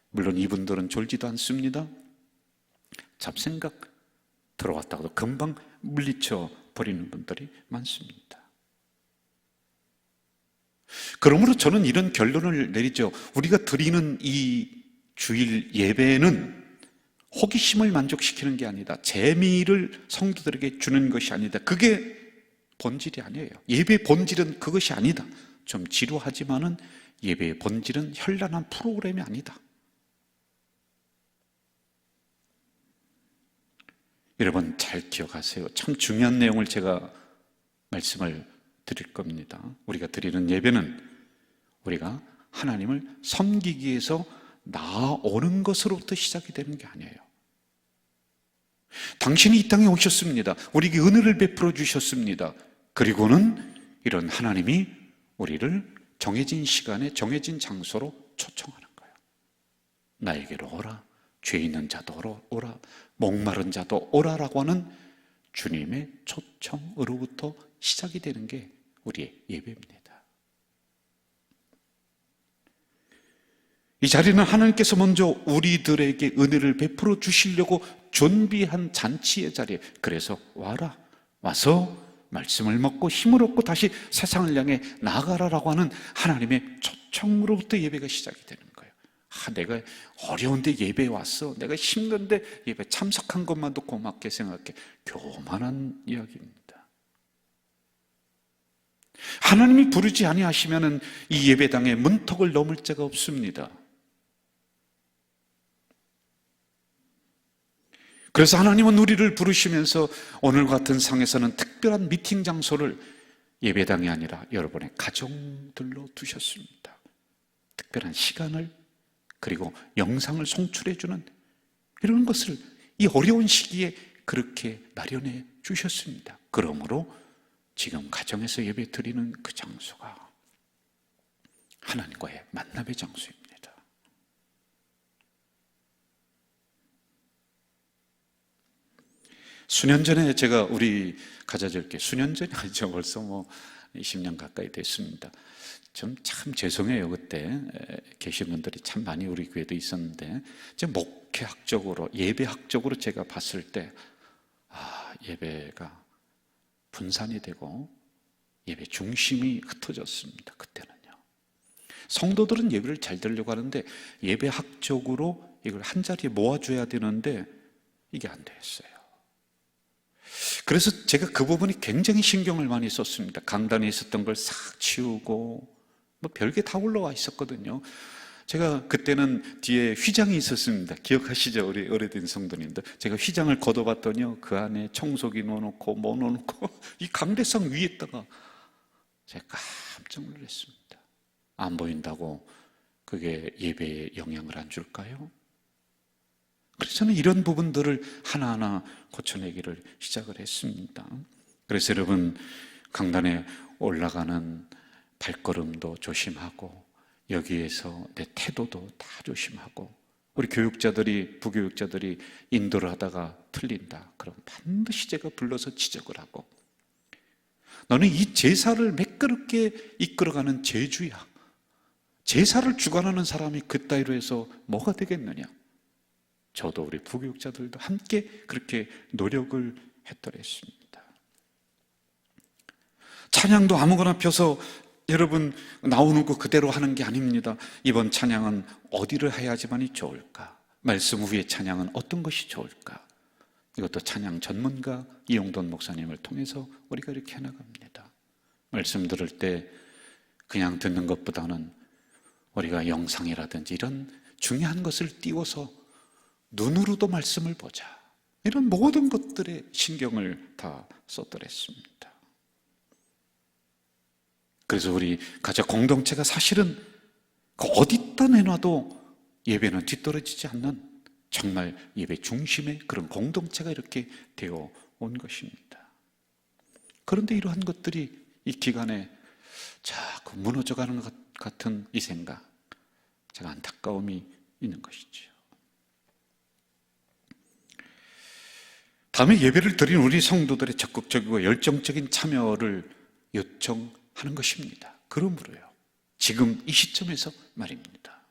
물론 이분들은 졸지도 않습니다. 잡생각 들어왔다가도 금방 물리쳐 버리는 분들이 많습니다. 그러므로 저는 이런 결론을 내리죠. 우리가 드리는 이 주일 예배는 호기심을 만족시키는 게 아니다. 재미를 성도들에게 주는 것이 아니다. 그게 본질이 아니에요. 예배의 본질은 그것이 아니다. 좀 지루하지만은 예배의 본질은 현란한 프로그램이 아니다. 여러분 잘 기억하세요. 참 중요한 내용을 제가 말씀을 드릴 겁니다. 우리가 드리는 예배는 우리가 하나님을 섬기기 위해서 나아오는 것으로부터 시작이 되는 게 아니에요. 당신이 이 땅에 오셨습니다. 우리에게 은혜를 베풀어 주셨습니다. 그리고는 이런 하나님이 우리를 정해진 시간에 정해진 장소로 초청하는 거예요. 나에게로 오라. 죄 있는 자도 오라. 목마른 자도 오라라고 하는 주님의 초청으로부터 시작이 되는 게 우리의 예배입니다. 이 자리는 하나님께서 먼저 우리들에게 은혜를 베풀어 주시려고 준비한 잔치의 자리에, 그래서 와라. 와서 말씀을 먹고 힘을 얻고 다시 세상을 향해 나아가라라고 하는 하나님의 초청으로부터 예배가 시작이 되는 거예요. 내가 어려운데 예배에 왔어, 내가 힘든데 예배 참석한 것만도 고맙게 생각해. 교만한 이야기입니다. 하나님이 부르지 아니하시면은 이 예배당에 문턱을 넘을 자가 없습니다. 그래서 하나님은 우리를 부르시면서 오늘 같은 상에서는 특별한 미팅 장소를 예배당이 아니라 여러분의 가정들로 두셨습니다. 특별한 시간을, 그리고 영상을 송출해주는 이런 것을 이 어려운 시기에 그렇게 마련해 주셨습니다. 그러므로 지금 가정에서 예배 드리는 그 장소가 하나님과의 만남의 장소입니다. 수년 전에 제가 우리 가자절께, 수년 전이 아니죠, 벌써 20년 가까이 됐습니다. 좀 참 죄송해요. 그때 계신 분들이 참 많이 우리 교회도 있었는데, 목회학적으로, 예배학적으로 제가 봤을 때 예배가 분산이 되고 예배 중심이 흩어졌습니다. 그때는요. 성도들은 예배를 잘 드리려고 하는데 예배학적으로 이걸 한 자리에 모아줘야 되는데 이게 안 됐어요. 그래서 제가 그 부분이 굉장히 신경을 많이 썼습니다. 강단에 있었던 걸 싹 치우고 별게 다 올라와 있었거든요. 제가 그때는 뒤에 휘장이 있었습니다. 기억하시죠? 우리 오래된 성도님들. 제가 휘장을 걷어봤더니요, 그 안에 청소기 넣어놓고 넣어놓고 이 강대상 위에다가 제가 깜짝 놀랐습니다. 안 보인다고 그게 예배에 영향을 안 줄까요? 그래서 저는 이런 부분들을 하나하나 고쳐내기를 시작을 했습니다. 그래서 여러분, 강단에 올라가는 발걸음도 조심하고 여기에서 내 태도도 다 조심하고, 우리 교육자들이, 부교육자들이 인도를 하다가 틀린다, 그럼 반드시 제가 불러서 지적을 하고, 너는 이 제사를 매끄럽게 이끌어가는 제주야, 제사를 주관하는 사람이 그따위로 해서 뭐가 되겠느냐. 저도 우리 부교육자들도 함께 그렇게 노력을 했더랬습니다. 찬양도 아무거나 펴서 여러분 나오는 거 그대로 하는 게 아닙니다. 이번 찬양은 어디를 해야지만이 좋을까? 말씀 후의 찬양은 어떤 것이 좋을까? 이것도 찬양 전문가 이용돈 목사님을 통해서 우리가 이렇게 해나갑니다. 말씀 들을 때 그냥 듣는 것보다는 우리가 영상이라든지 이런 중요한 것을 띄워서 눈으로도 말씀을 보자, 이런 모든 것들에 신경을 다 썼더랬습니다. 그래서 우리 가족 공동체가 사실은 어디다 내놔도 예배는 뒤떨어지지 않는 정말 예배 중심의 그런 공동체가 이렇게 되어 온 것입니다. 그런데 이러한 것들이 이 기간에 자꾸 무너져가는 것 같은 이 생각, 제가 안타까움이 있는 것이죠. 다음에 예배를 드린 우리 성도들의 적극적이고 열정적인 참여를 요청하는 것입니다. 그러므로요, 지금 이 시점에서 말입니다.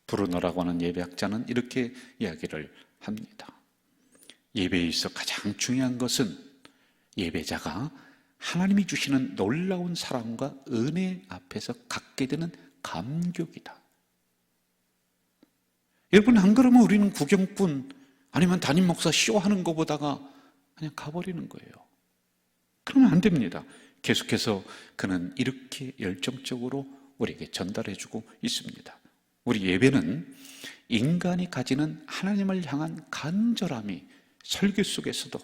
브루너라고 하는 예배학자는 이렇게 이야기를 합니다. 예배에 있어 가장 중요한 것은 예배자가 하나님이 주시는 놀라운 사랑과 은혜 앞에서 갖게 되는 감격이다. 여러분, 안 그러면 우리는 구경꾼 아니면 담임 목사 쇼하는 것보다가 그냥 가버리는 거예요. 그러면 안 됩니다. 계속해서 그는 이렇게 열정적으로 우리에게 전달해주고 있습니다. 우리 예배는 인간이 가지는 하나님을 향한 간절함이 설교 속에서도,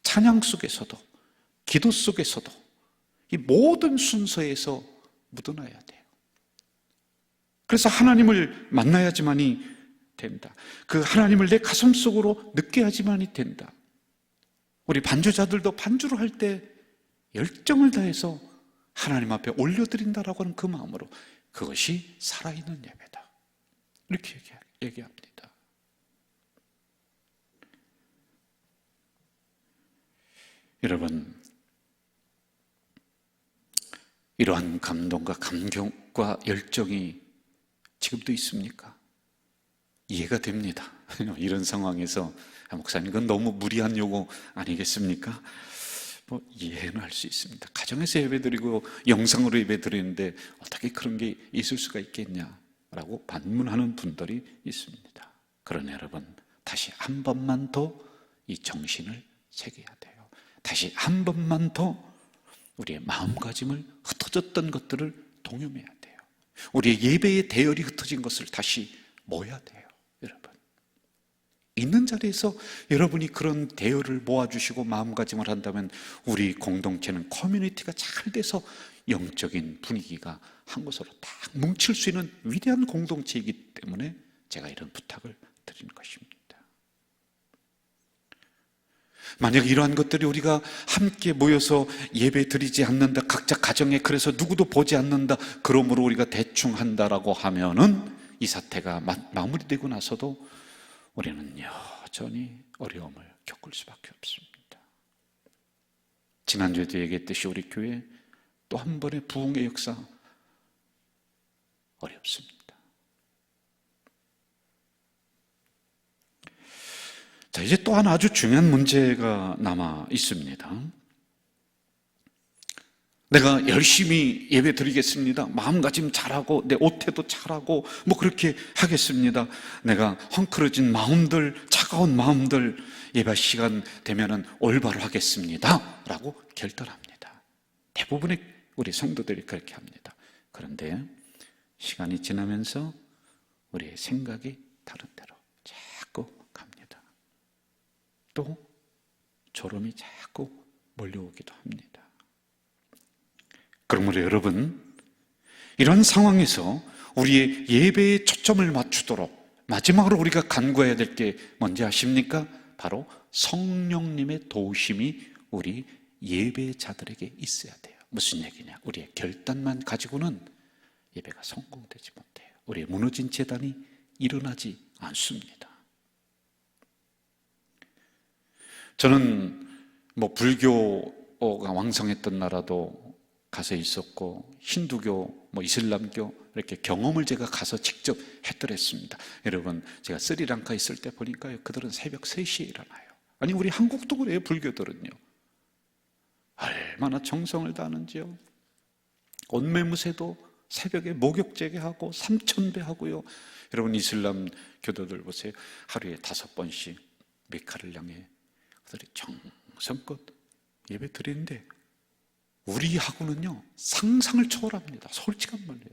찬양 속에서도, 기도 속에서도, 이 모든 순서에서 묻어나야 돼요. 그래서 하나님을 만나야지만이 된다. 그 하나님을 내 가슴 속으로 느껴야지만이 된다. 우리 반주자들도 반주를 할 때 열정을 다해서 하나님 앞에 올려드린다라고 하는 그 마음으로, 그것이 살아있는 예배다, 이렇게 얘기합니다. 여러분, 이러한 감동과 감격과 열정이 지금도 있습니까? 이해가 됩니다. 이런 상황에서 목사님, 그건 너무 무리한 요구 아니겠습니까? 뭐 이해는 할 수 있습니다. 가정에서 예배드리고 영상으로 예배드리는데 어떻게 그런 게 있을 수가 있겠냐라고 반문하는 분들이 있습니다. 그러나 여러분, 다시 한 번만 더 이 정신을 새겨야 돼요. 다시 한 번만 더 우리의 마음가짐을 흩어졌던 것들을 동요해야 돼요. 우리의 예배의 대열이 흩어진 것을 다시 모아야 돼요. 여러분, 있는 자리에서 여러분이 그런 대열을 모아주시고 마음가짐을 한다면 우리 공동체는 커뮤니티가 잘 돼서 영적인 분위기가 한 곳으로 딱 뭉칠 수 있는 위대한 공동체이기 때문에 제가 이런 부탁을 드리는 것입니다. 만약 이러한 것들이 우리가 함께 모여서 예배 드리지 않는다, 각자 가정에 그래서 누구도 보지 않는다, 그러므로 우리가 대충 한다라고 하면은 이 사태가 마무리되고 나서도 우리는 여전히 어려움을 겪을 수밖에 없습니다. 지난주에도 얘기했듯이 우리 교회 또 한 번의 부흥의 역사 어렵습니다. 자, 이제 또 하나 아주 중요한 문제가 남아 있습니다. 내가 열심히 예배 드리겠습니다. 마음가짐 잘하고 내 옷태도 잘하고 뭐 그렇게 하겠습니다. 내가 헝클어진 마음들, 차가운 마음들 예배 시간 되면은 올바로 하겠습니다 라고 결단합니다. 대부분의 우리 성도들이 그렇게 합니다. 그런데 시간이 지나면서 우리의 생각이 다른 데로 자꾸 갑니다. 또 졸음이 자꾸 몰려오기도 합니다. 그러므로 여러분, 이런 상황에서 우리의 예배에 초점을 맞추도록 마지막으로 우리가 간구해야 될 게 뭔지 아십니까? 바로 성령님의 도우심이 우리 예배자들에게 있어야 돼요. 무슨 얘기냐? 우리의 결단만 가지고는 예배가 성공되지 못해요. 우리의 무너진 제단이 일어나지 않습니다. 저는 뭐 불교가 왕성했던 나라도 가서 있었고 힌두교, 뭐 이슬람교 이렇게 경험을 제가 가서 직접 했더랬습니다. 여러분, 제가 스리랑카 있을 때 보니까요, 그들은 새벽 3시에 일어나요. 아니, 우리 한국도 그래요. 불교들은요. 얼마나 정성을 다하는지요. 온매무새도 새벽에 목욕제게 하고 3000배 하고요. 여러분, 이슬람 교도들 보세요. 하루에 5번씩 메카를 향해 그들이 정성껏 예배 드리는데 우리하고는요 상상을 초월합니다. 솔직한 말이에요.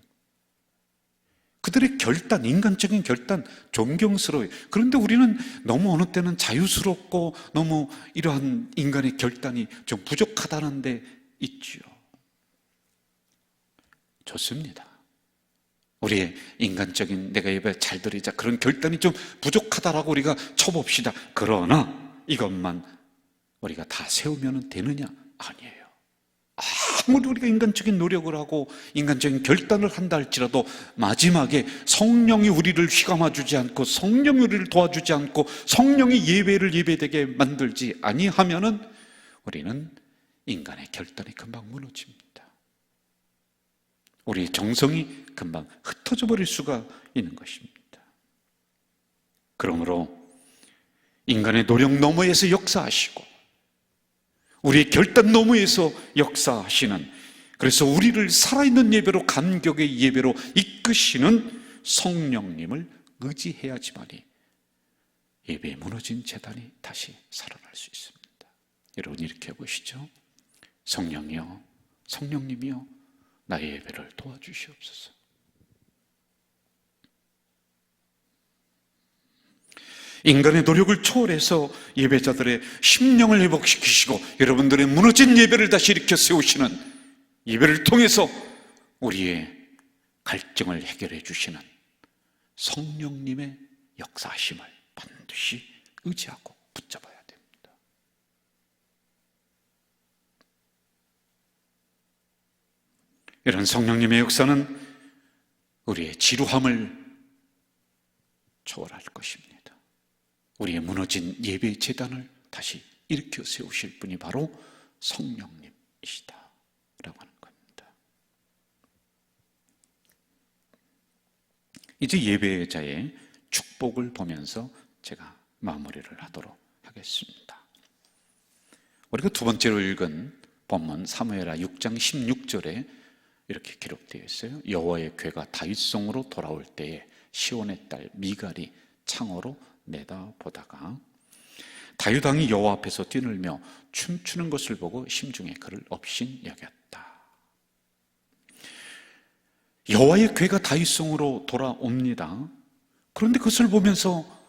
그들의 결단, 인간적인 결단 존경스러워요. 그런데 우리는 너무 어느 때는 자유스럽고 너무 이러한 인간의 결단이 좀 부족하다는 데 있죠. 좋습니다. 우리의 인간적인 내가 예배 잘 드리자 그런 결단이 좀 부족하다라고 우리가 쳐봅시다. 그러나 이것만 우리가 다 세우면 되느냐? 아니에요. 아무리 우리가 인간적인 노력을 하고 인간적인 결단을 한다 할지라도 마지막에 성령이 우리를 휘감아주지 않고 성령이 우리를 도와주지 않고 성령이 예배를 예배되게 만들지 아니하면은 우리는 인간의 결단이 금방 무너집니다. 우리의 정성이 금방 흩어져 버릴 수가 있는 것입니다. 그러므로 인간의 노력 너머에서 역사하시고 우리의 결단 너머에서 역사하시는, 그래서 우리를 살아있는 예배로 감격의 예배로 이끄시는 성령님을 의지해야지만이 예배에 무너진 제단이 다시 살아날 수 있습니다. 여러분, 이렇게 해보시죠. 성령이여, 성령님이여, 나의 예배를 도와주시옵소서. 인간의 노력을 초월해서 예배자들의 심령을 회복시키시고 여러분들의 무너진 예배를 다시 일으켜 세우시는, 예배를 통해서 우리의 갈증을 해결해 주시는 성령님의 역사하심을 반드시 의지하고 붙잡아야 됩니다. 이런 성령님의 역사는 우리의 지루함을 초월할 것입니다. 우리의 무너진 예배의 제단을 다시 일으켜 세우실 분이 바로 성령님이시다 라고 하는 겁니다. 이제 예배자의 축복을 보면서 제가 마무리를 하도록 하겠습니다. 우리가 두 번째로 읽은 본문 사무엘하 6장 16절에 이렇게 기록되어 있어요. 여호와의 궤가 다윗성으로 돌아올 때에 시온의 딸 미갈이 창으로 내다보다가 다윗 왕이 여호와 앞에서 뛰놀며 춤추는 것을 보고 심중에 그를 업신여겼다. 여호와의 궤가 다윗성으로 돌아옵니다. 그런데 그것을 보면서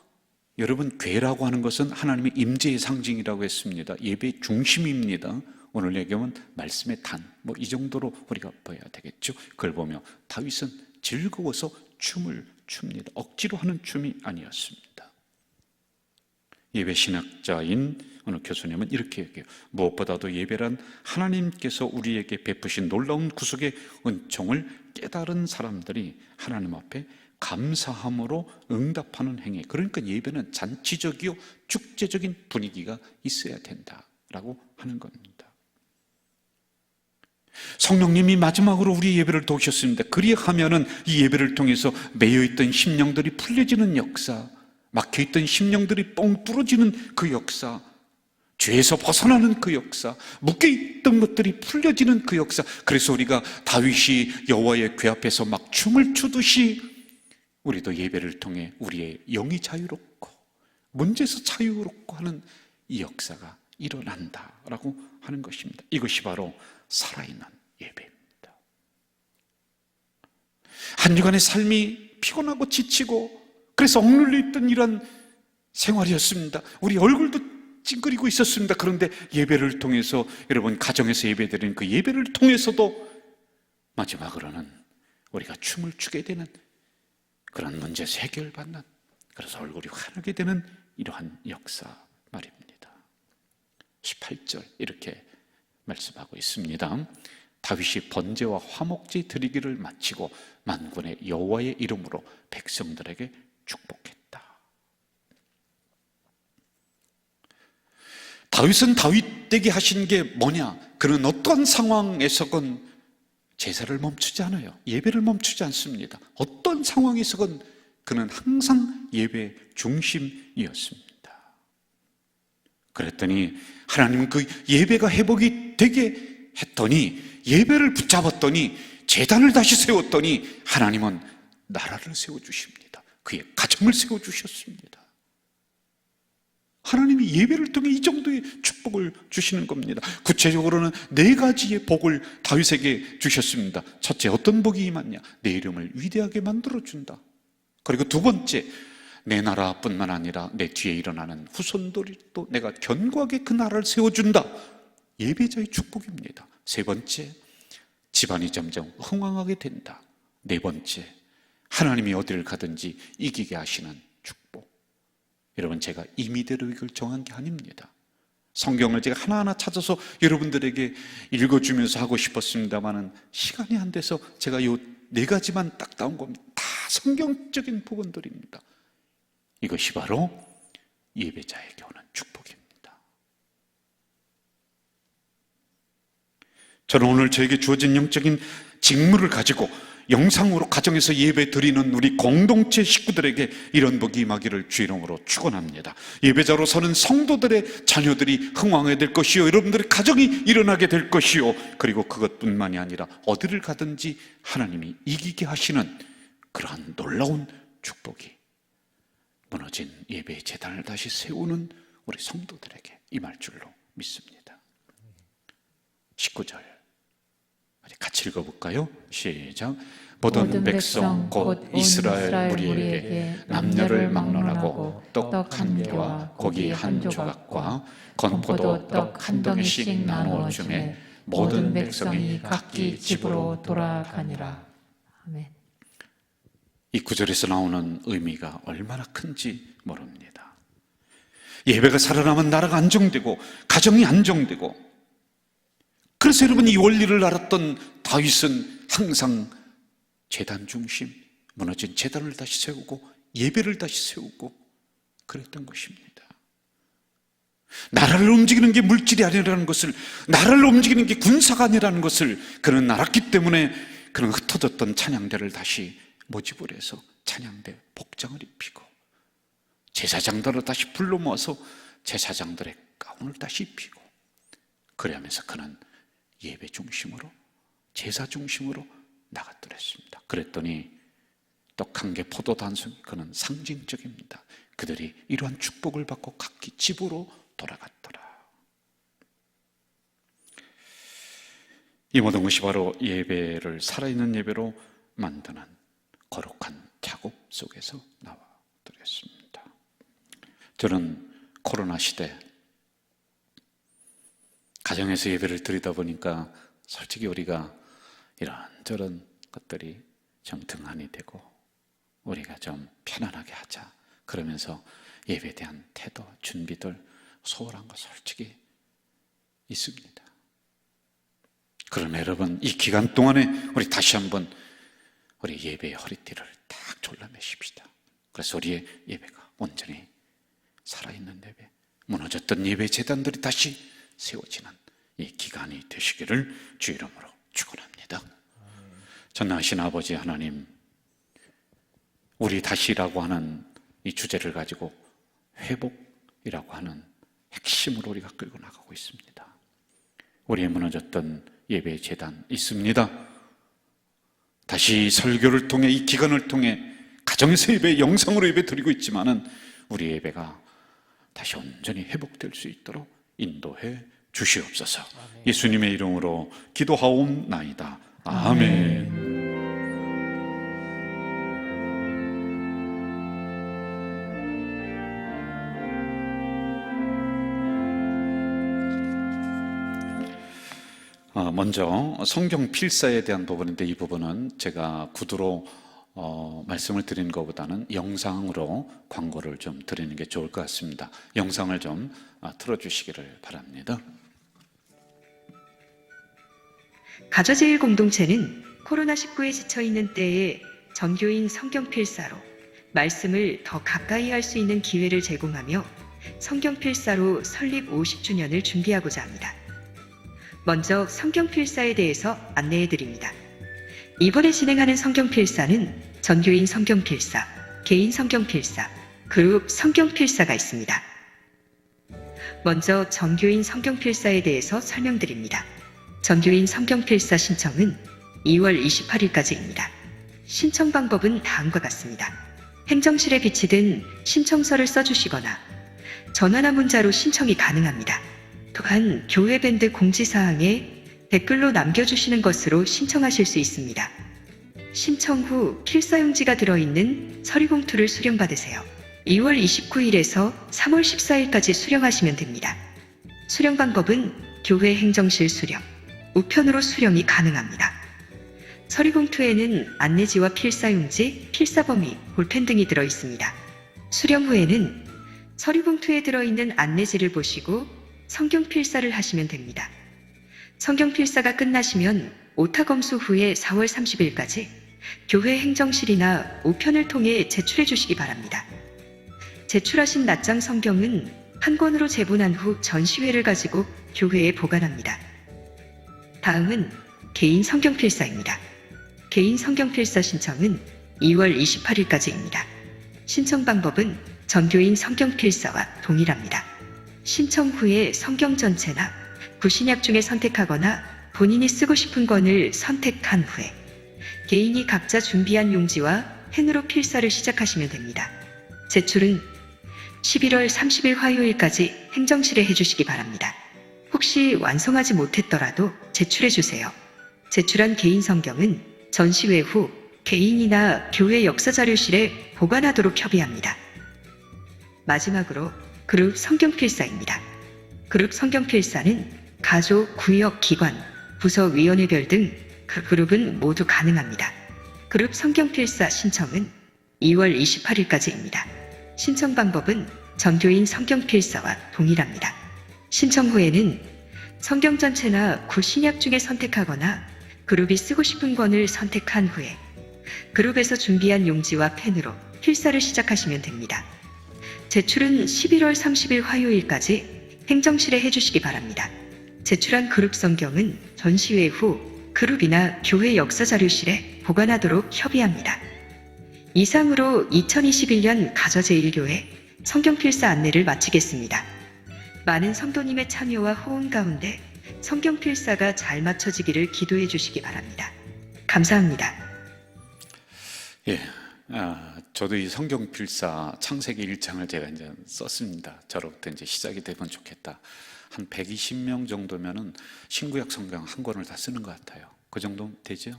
여러분, 궤라고 하는 것은 하나님의 임재의 상징이라고 했습니다. 예배의 중심입니다. 오늘 얘기하면 말씀의 단, 이 정도로 우리가 봐야 되겠죠. 그걸 보며 다윗은 즐거워서 춤을 춥니다. 억지로 하는 춤이 아니었습니다. 예배 신학자인 어느 교수님은 이렇게 얘기해요. 무엇보다도 예배란 하나님께서 우리에게 베푸신 놀라운 구속의 은총을 깨달은 사람들이 하나님 앞에 감사함으로 응답하는 행위. 그러니까 예배는 잔치적이요 축제적인 분위기가 있어야 된다라고 하는 겁니다. 성령님이 마지막으로 우리 예배를 도우셨습니다. 그리하면은 이 예배를 통해서 매여있던 심령들이 풀려지는 역사, 막혀있던 심령들이 뻥 뚫어지는 그 역사, 죄에서 벗어나는 그 역사, 묶여있던 것들이 풀려지는 그 역사. 그래서 우리가 다윗이 여호와의 궤 앞에서 막 춤을 추듯이 우리도 예배를 통해 우리의 영이 자유롭고 문제에서 자유롭고 하는 이 역사가 일어난다라고 하는 것입니다. 이것이 바로 살아있는 예배입니다. 한 주간의 삶이 피곤하고 지치고 그래서 억눌려 있던 이런 생활이었습니다. 우리 얼굴도 찡그리고 있었습니다. 그런데 예배를 통해서, 여러분 가정에서 예배드리는 그 예배를 통해서도 마지막으로는 우리가 춤을 추게 되는 그런 문제에서 해결받는, 그래서 얼굴이 환하게 되는 이러한 역사 말입니다. 18절 이렇게 말씀하고 있습니다. 다윗이 번제와 화목제 드리기를 마치고 만군의 여호와의 이름으로 백성들에게 축복했다. 다윗은 다윗에게 하신 게 뭐냐? 그는 어떤 상황에서건 제사를 멈추지 않아요. 예배를 멈추지 않습니다. 어떤 상황에서건 그는 항상 예배 중심이었습니다. 그랬더니 하나님은 그 예배가 회복이 되게 했더니, 예배를 붙잡았더니, 제단을 다시 세웠더니 하나님은 나라를 세워주십니다. 그의 가정을 세워주셨습니다. 하나님이 예배를 통해 이 정도의 축복을 주시는 겁니다. 구체적으로는 4가지의 복을 다윗에게 주셨습니다. 첫째, 어떤 복이 임했냐? 내 이름을 위대하게 만들어준다. 그리고 두 번째, 내 나라뿐만 아니라 내 뒤에 일어나는 후손들이 또 내가 견고하게 그 나라를 세워준다. 예배자의 축복입니다. 세 번째, 집안이 점점 흥왕하게 된다. 네 번째, 하나님이 어디를 가든지 이기게 하시는 축복. 여러분, 제가 임의대로 이걸 정한 게 아닙니다. 성경을 제가 하나하나 찾아서 여러분들에게 읽어주면서 하고 싶었습니다만은 시간이 안 돼서 제가 이 4가지만 딱 나온 겁니다. 다 성경적인 부분들입니다. 이것이 바로 예배자에게 오는 축복입니다. 저는 오늘 저에게 주어진 영적인 직무를 가지고 영상으로 가정에서 예배 드리는 우리 공동체 식구들에게 이런 복이 임하기를 주 이름으로 축원합니다. 예배자로 서는 성도들의 자녀들이 흥왕하게 될 것이요, 여러분들의 가정이 일어나게 될 것이요, 그리고 그것뿐만이 아니라 어디를 가든지 하나님이 이기게 하시는 그러한 놀라운 축복이 무너진 예배의 제단을 다시 세우는 우리 성도들에게 임할 줄로 믿습니다. 19절 같이 읽어볼까요? 시작. 모든 백성 곧 이스라엘 무리에게 남녀를 막론하고 떡 한 개와 고기 한 조각과 건포도 떡 한 덩이씩 나누어 주매 모든 백성이 각기 집으로 돌아가니라. 아멘. 이 구절에서 나오는 의미가 얼마나 큰지 모릅니다. 예배가 살아나면 나라가 안정되고 가정이 안정되고, 그래서 여러분, 이 원리를 알았던 다윗은 항상 제단 중심, 무너진 제단을 다시 세우고 예배를 다시 세우고 그랬던 것입니다. 나라를 움직이는 게 물질이 아니라는 것을, 나라를 움직이는 게 군사가 아니라는 것을 그는 알았기 때문에 그는 흩어졌던 찬양대를 다시 모집을 해서 찬양대 복장을 입히고 제사장들을 다시 불러 모아서 제사장들의 가운을 다시 입히고 그러면서 그는 예배 중심으로, 제사 중심으로 나갔더랬습니다. 그랬더니 떡 한 개, 포도도 한 송이, 그는 상징적입니다. 그들이 이러한 축복을 받고 각기 집으로 돌아갔더라. 이 모든 것이 바로 예배를 살아있는 예배로 만드는 거룩한 작업 속에서 나와드렸습니다. 저는 코로나 시대 가정에서 예배를 드리다 보니까 솔직히 우리가 이런저런 것들이 좀 등한이 되고 우리가 좀 편안하게 하자 그러면서 예배에 대한 태도, 준비들 소홀한 거 솔직히 있습니다. 그러나 여러분, 이 기간 동안에 우리 다시 한번 우리 예배의 허리띠를 딱 졸라매십시다. 그래서 우리의 예배가 온전히 살아있는 예배, 무너졌던 예배 재단들이 다시 세워지는 이 기간이 되시기를 주 이름으로 축원합니다. 전능하신 아버지 하나님, 우리 다시라고 하는 이 주제를 가지고 회복이라고 하는 핵심으로 우리가 끌고 나가고 있습니다. 우리의 무너졌던 예배 재단 있습니다. 다시 설교를 통해, 이 기간을 통해 가정에서 예배, 영상으로 예배 드리고 있지만은 우리 예배가 다시 온전히 회복될 수 있도록 인도해 주시옵소서. 예수님의 이름으로 기도하옵나이다. 아멘. 먼저 성경 필사에 대한 부분인데, 이 부분은 제가 구두로 말씀을 드리는 것보다는 영상으로 광고를 좀 드리는 게 좋을 것 같습니다. 영상을 좀 틀어주시기를 바랍니다. 가저제일 공동체는 코로나19에 지쳐있는 때에 전교인 성경 필사로 말씀을 더 가까이 할 수 있는 기회를 제공하며 성경 필사로 설립 50주년을 준비하고자 합니다. 먼저 성경 필사에 대해서 안내해 드립니다. 이번에 진행하는 성경 필사는 전교인 성경 필사, 개인 성경 필사, 그룹 성경 필사가 있습니다. 먼저 전교인 성경 필사에 대해서 설명드립니다. 전교인 성경 필사 신청은 2월 28일까지입니다. 신청 방법은 다음과 같습니다. 행정실에 비치된 신청서를 써주시거나 전화나 문자로 신청이 가능합니다. 또한 교회 밴드 공지사항에 댓글로 남겨주시는 것으로 신청하실 수 있습니다. 신청 후 필사용지가 들어있는 서류봉투를 수령받으세요. 2월 29일에서 3월 14일까지 수령하시면 됩니다. 수령 방법은 교회 행정실 수령, 우편으로 수령이 가능합니다. 서류봉투에는 안내지와 필사용지, 필사범위, 볼펜 등이 들어있습니다. 수령 후에는 서류봉투에 들어있는 안내지를 보시고 성경 필사를 하시면 됩니다. 성경 필사가 끝나시면 오타 검수 후에 4월 30일까지 교회 행정실이나 우편을 통해 제출해 주시기 바랍니다. 제출하신 낱장 성경은 한 권으로 제본한 후 전시회를 가지고 교회에 보관합니다. 다음은 개인 성경 필사입니다. 개인 성경 필사 신청은 2월 28일까지입니다. 신청 방법은 전교인 성경 필사와 동일합니다. 신청 후에 성경 전체나 구신약 중에 선택하거나 본인이 쓰고 싶은 권을 선택한 후에 개인이 각자 준비한 용지와 펜으로 필사를 시작하시면 됩니다. 제출은 11월 30일 화요일까지 행정실에 해주시기 바랍니다. 혹시 완성하지 못했더라도 제출해 주세요. 제출한 개인 성경은 전시회 후 개인이나 교회 역사자료실에 보관하도록 협의합니다. 마지막으로 그룹 성경 필사입니다. 그룹 성경 필사는 가족, 구역, 기관, 부서, 위원회별 등 그 그룹은 모두 가능합니다. 그룹 성경 필사 신청은 2월 28일까지입니다. 신청 방법은 전교인 성경 필사와 동일합니다. 신청 후에는 성경 전체나 구신약 중에 선택하거나 그룹이 쓰고 싶은 권을 선택한 후에 그룹에서 준비한 용지와 펜으로 필사를 시작하시면 됩니다. 제출은 11월 30일 화요일까지 행정실에 해주시기 바랍니다. 제출한 그룹 성경은 전시회 후 그룹이나 교회 역사자료실에 보관하도록 협의합니다. 이상으로 2021년 가저제일교회 성경필사 안내를 마치겠습니다. 많은 성도님의 참여와 호응 가운데 성경 필사가 잘 맞춰지기를 기도해 주시기 바랍니다. 감사합니다. 예, 저도 이 성경 필사 창세기 1장을 제가 이제 썼습니다. 저로부터 이제 시작이 되면 좋겠다. 한 120명 정도면은 신구약 성경 한 권을 다 쓰는 것 같아요. 그 정도 되죠?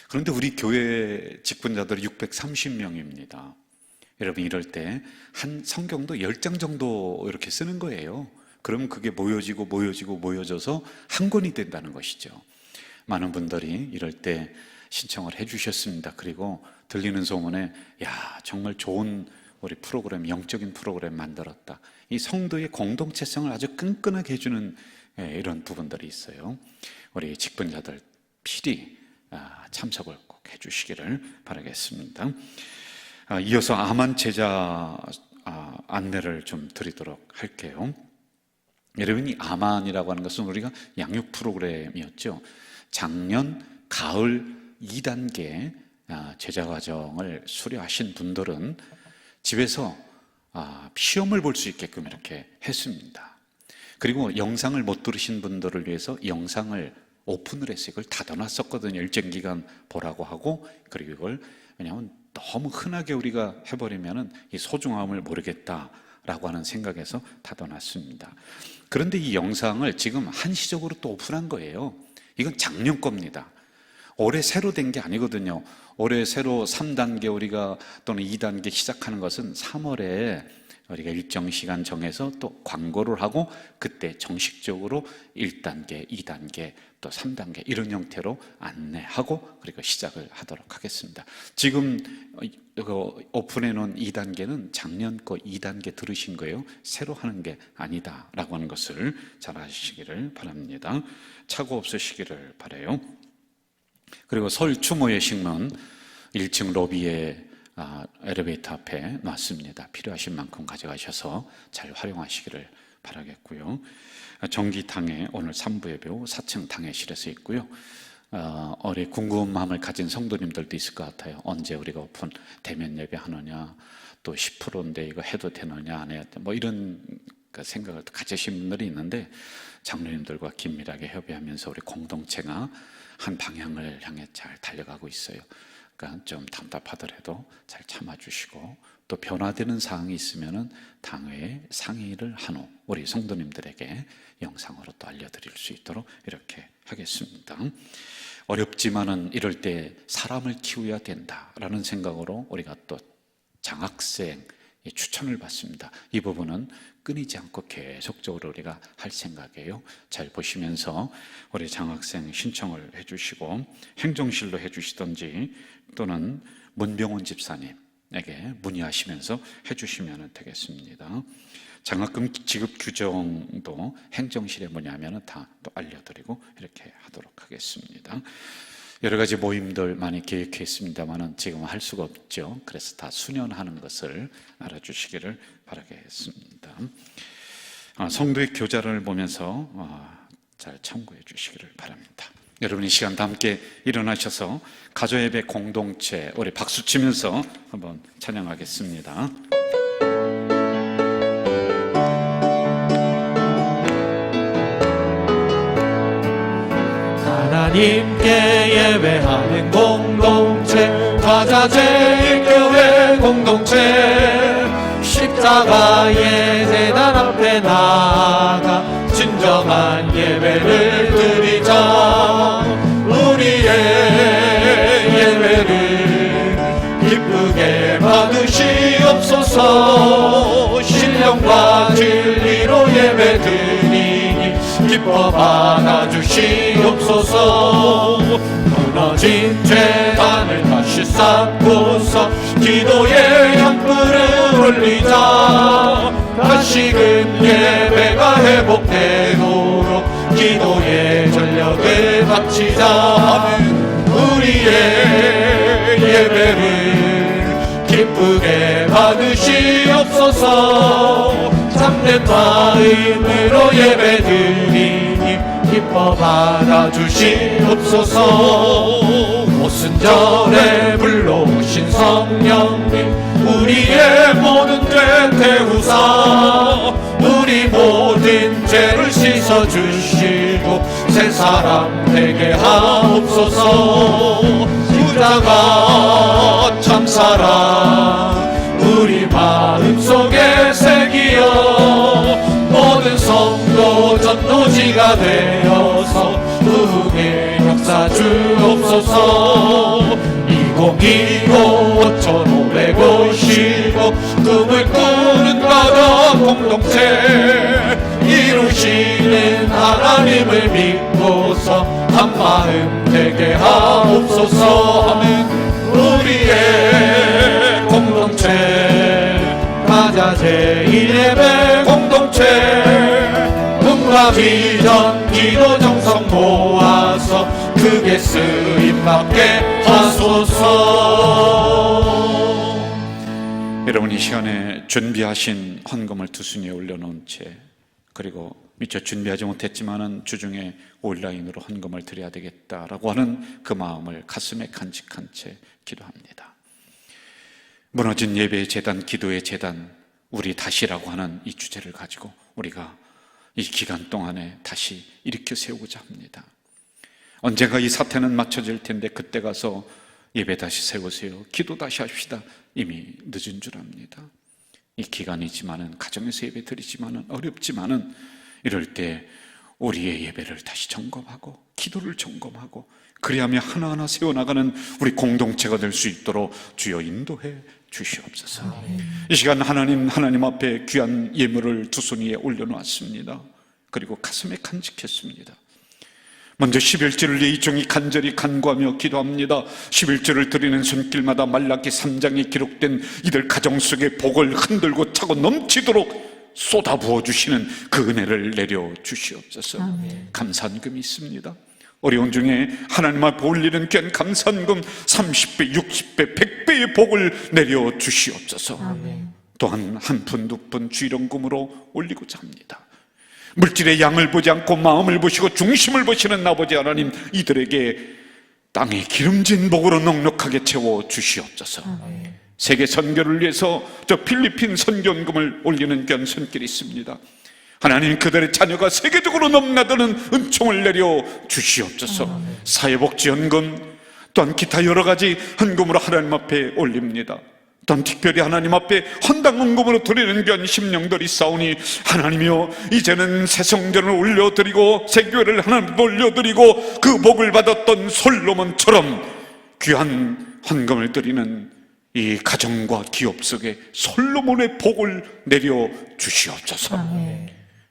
그런데 우리 교회 직분자들이 630명입니다. 여러분, 이럴 때 한 성경도 10장 정도 이렇게 쓰는 거예요. 그러면 그게 모여져서 한 권이 된다는 것이죠. 많은 분들이 이럴 때 신청을 해주셨습니다. 그리고 들리는 소문에 야, 정말 좋은 우리 프로그램, 영적인 프로그램 만들었다. 이 성도의 공동체성을 아주 끈끈하게 해주는 이런 부분들이 있어요. 우리 직분자들 필히 참석을 꼭 해주시기를 바라겠습니다. 이어서 아만 제자 안내를 좀 드리도록 할게요. 여러분이 아만이라고 하는 것은 우리가 양육 프로그램이었죠. 작년 가을 2단계 제자과정을 수료하신 분들은 집에서 시험을 볼 수 있게끔 이렇게 했습니다. 그리고 영상을 못 들으신 분들을 위해서 영상을 오픈을 해서 이걸 닫아놨었거든요. 일정 기간 보라고 하고. 그리고 이걸 왜냐하면 너무 흔하게 우리가 해버리면은 이 소중함을 모르겠다라고 하는 생각에서 닫아놨습니다. 그런데 이 영상을 지금 한시적으로 또 오픈한 거예요. 이건 작년 겁니다. 올해 새로 된 게 아니거든요. 올해 새로 3단계 우리가 또는 2단계 시작하는 것은 3월에 우리가 일정 시간 정해서 또 광고를 하고 그때 정식적으로 1단계, 2단계, 또 3단계 이런 형태로 안내하고 그리고 시작을 하도록 하겠습니다. 지금 오픈해 놓은 2단계는 작년 거 2단계 들으신 거예요. 새로 하는 게 아니다라고 하는 것을 잘 아시기를 바랍니다. 착오 없으시기를 바라요. 그리고 설 추모의 식문 1층 로비에 엘리베이터 앞에 놨습니다. 필요하신 만큼 가져가셔서 잘 활용하시기를 바라겠고요. 정기탕회 오늘 3부 예배 4층 당회실에서 있고요. 어리 궁금함을 가진 성도님들도 있을 것 같아요. 언제 우리가 오픈 대면 예배 하느냐, 또 10%인데 이거 해도 되느냐 안 해야 돼, 뭐 이런 생각을 가지신 분들이 있는데 장로님들과 긴밀하게 협의하면서 우리 공동체가 한 방향을 향해 잘 달려가고 있어요. 그러니까 좀 답답하더라도 잘 참아주시고 또 변화되는 사항이 있으면은 당회에 상의를 한 후 우리 성도님들에게 영상으로 또 알려드릴 수 있도록 이렇게 하겠습니다. 어렵지만은 이럴 때 사람을 키워야 된다라는 생각으로 우리가 또 장학생 추천을 받습니다. 이 부분은 끊이지 않고 계속적으로 우리가 할 생각이에요. 잘 보시면서 우리 장학생 신청을 해주시고 행정실로 해주시든지 또는 문병원 집사님에게 문의하시면서 해주시면 되겠습니다. 장학금 지급 규정도 행정실에 문의하면 다 또 알려드리고 이렇게 하도록 하겠습니다. 여러 가지 모임들 많이 계획했습니다만은 지금 할 수가 없죠. 그래서 다 수년하는 것을 알아주시기를 바라겠습니다. 성도의 교자를 보면서 잘 참고해 주시기를 바랍니다. 여러분 이 시간 다 함께 일어나셔서 가정예배 공동체 우리 박수 치면서 한번 찬양하겠습니다. 하나님께 예배하는 공동체 가자제일교회 공동체 십자가의 제단 앞에 나아가 진정한 예배를 드리자. 우리의 예배를 기쁘게 받으시옵소서. 신령과 진리로 예배 드리니 기뻐 받아주시옵소서. 무너진 제단을 다시 쌓고서 기도의 향불을 올리자. 다시금 예배가 회복되도록 기도의 전력을 바치자. 우리의 예배를 기쁘게 받으시옵소서. 참된 마음으로 예배드리니 기뻐 받아주시옵소서. 오순절에 불러오신 성령님 우리의 모든 죄 태우사 우리 모든 죄를 씻어주시고 사람 되게 하옵소서. 부자가 참사랑 우리 마음속에 새기어 모든 성도 전도지가 되어서 후국의 역사 주옵소서. 2020 5555 꿈을 꾸는 가정 공동체 이루시는 하나님을 믿고서 한마음 되게 하옵소서 하는 우리의 공동체 가자 제1예배 공동체 꿈과 비전 기도 정성 모아서 크게 쓰임받게 하소서. 여러분, 이 시간에 준비하신 헌금을 두 순위에 올려놓은 채, 그리고 미처 준비하지 못했지만은 주중에 온라인으로 헌금을 드려야 되겠다라고 하는 그 마음을 가슴에 간직한 채 기도합니다. 무너진 예배의 재단, 기도의 재단, 우리 다시라고 하는 이 주제를 가지고 우리가 이 기간 동안에 다시 일으켜 세우고자 합니다. 언젠가 이 사태는 맞춰질 텐데 그때 가서 예배 다시 세우세요, 기도 다시 합시다, 이미 늦은 줄 압니다. 이 기간이지만은, 가정에서 예배 드리지만은, 어렵지만은 이럴 때 우리의 예배를 다시 점검하고 기도를 점검하고, 그리하며 하나하나 세워나가는 우리 공동체가 될 수 있도록 주여 인도해 주시옵소서. 이 시간 하나님 앞에 귀한 예물을 두 손 위에 올려놓았습니다. 그리고 가슴에 간직했습니다. 먼저 11절을 위해 이 종이 간절히 간구하며 기도합니다. 11절을 드리는 손길마다 말라기 3장에 기록된 이들 가정 속에 복을 흔들고 차고 넘치도록 쏟아부어 주시는 그 은혜를 내려 주시옵소서. 감사한금이 있습니다. 어려운 중에 하나님 앞에 올리는 귀한 감사한금 30배, 60배, 100배의 복을 내려 주시옵소서. 또한 한 푼, 두 푼 주일원금으로 올리고자 합니다. 물질의 양을 보지 않고 마음을 보시고 중심을 보시는 아버지 하나님, 이들에게 땅에 기름진 복으로 넉넉하게 채워 주시옵소서. 세계 선교를 위해서 저 필리핀 선교원금을 올리는 귀한 손길이 있습니다. 하나님, 그들의 자녀가 세계적으로 넘나드는 은총을 내려 주시옵소서. 사회복지연금 또한 기타 여러 가지 헌금으로 하나님 앞에 올립니다. 또한 특별히 하나님 앞에 헌당 헌금으로 드리는 귀한 심령들이 있사오니 하나님이여, 이제는 새 성전을 올려드리고 새 교회를 하나님 올려드리고 그 복을 받았던 솔로몬처럼 귀한 헌금을 드리는 이 가정과 기업 속에 솔로몬의 복을 내려 주시옵소서.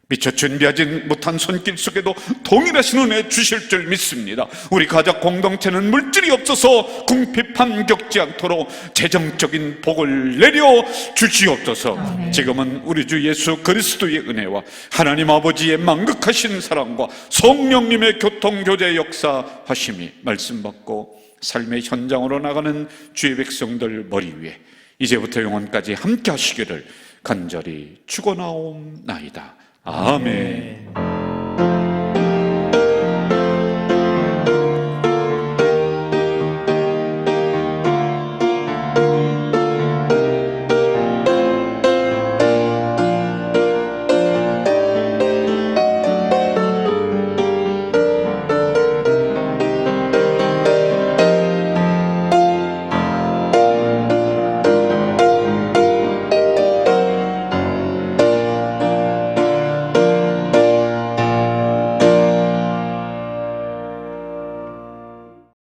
미처 준비하지 못한 손길 속에도 동일하신 은혜 주실 줄 믿습니다. 우리 가족 공동체는 물질이 없어서 궁핍함 겪지 않도록 재정적인 복을 내려 주시옵소서. 지금은 우리 주 예수 그리스도의 은혜와 하나님 아버지의 만극하신 사랑과 성령님의 교통교제 역사하심이 말씀 받고 삶의 현장으로 나가는 주의 백성들 머리 위에 이제부터 영원까지 함께 하시기를 간절히 축원하옵나이다. 아멘.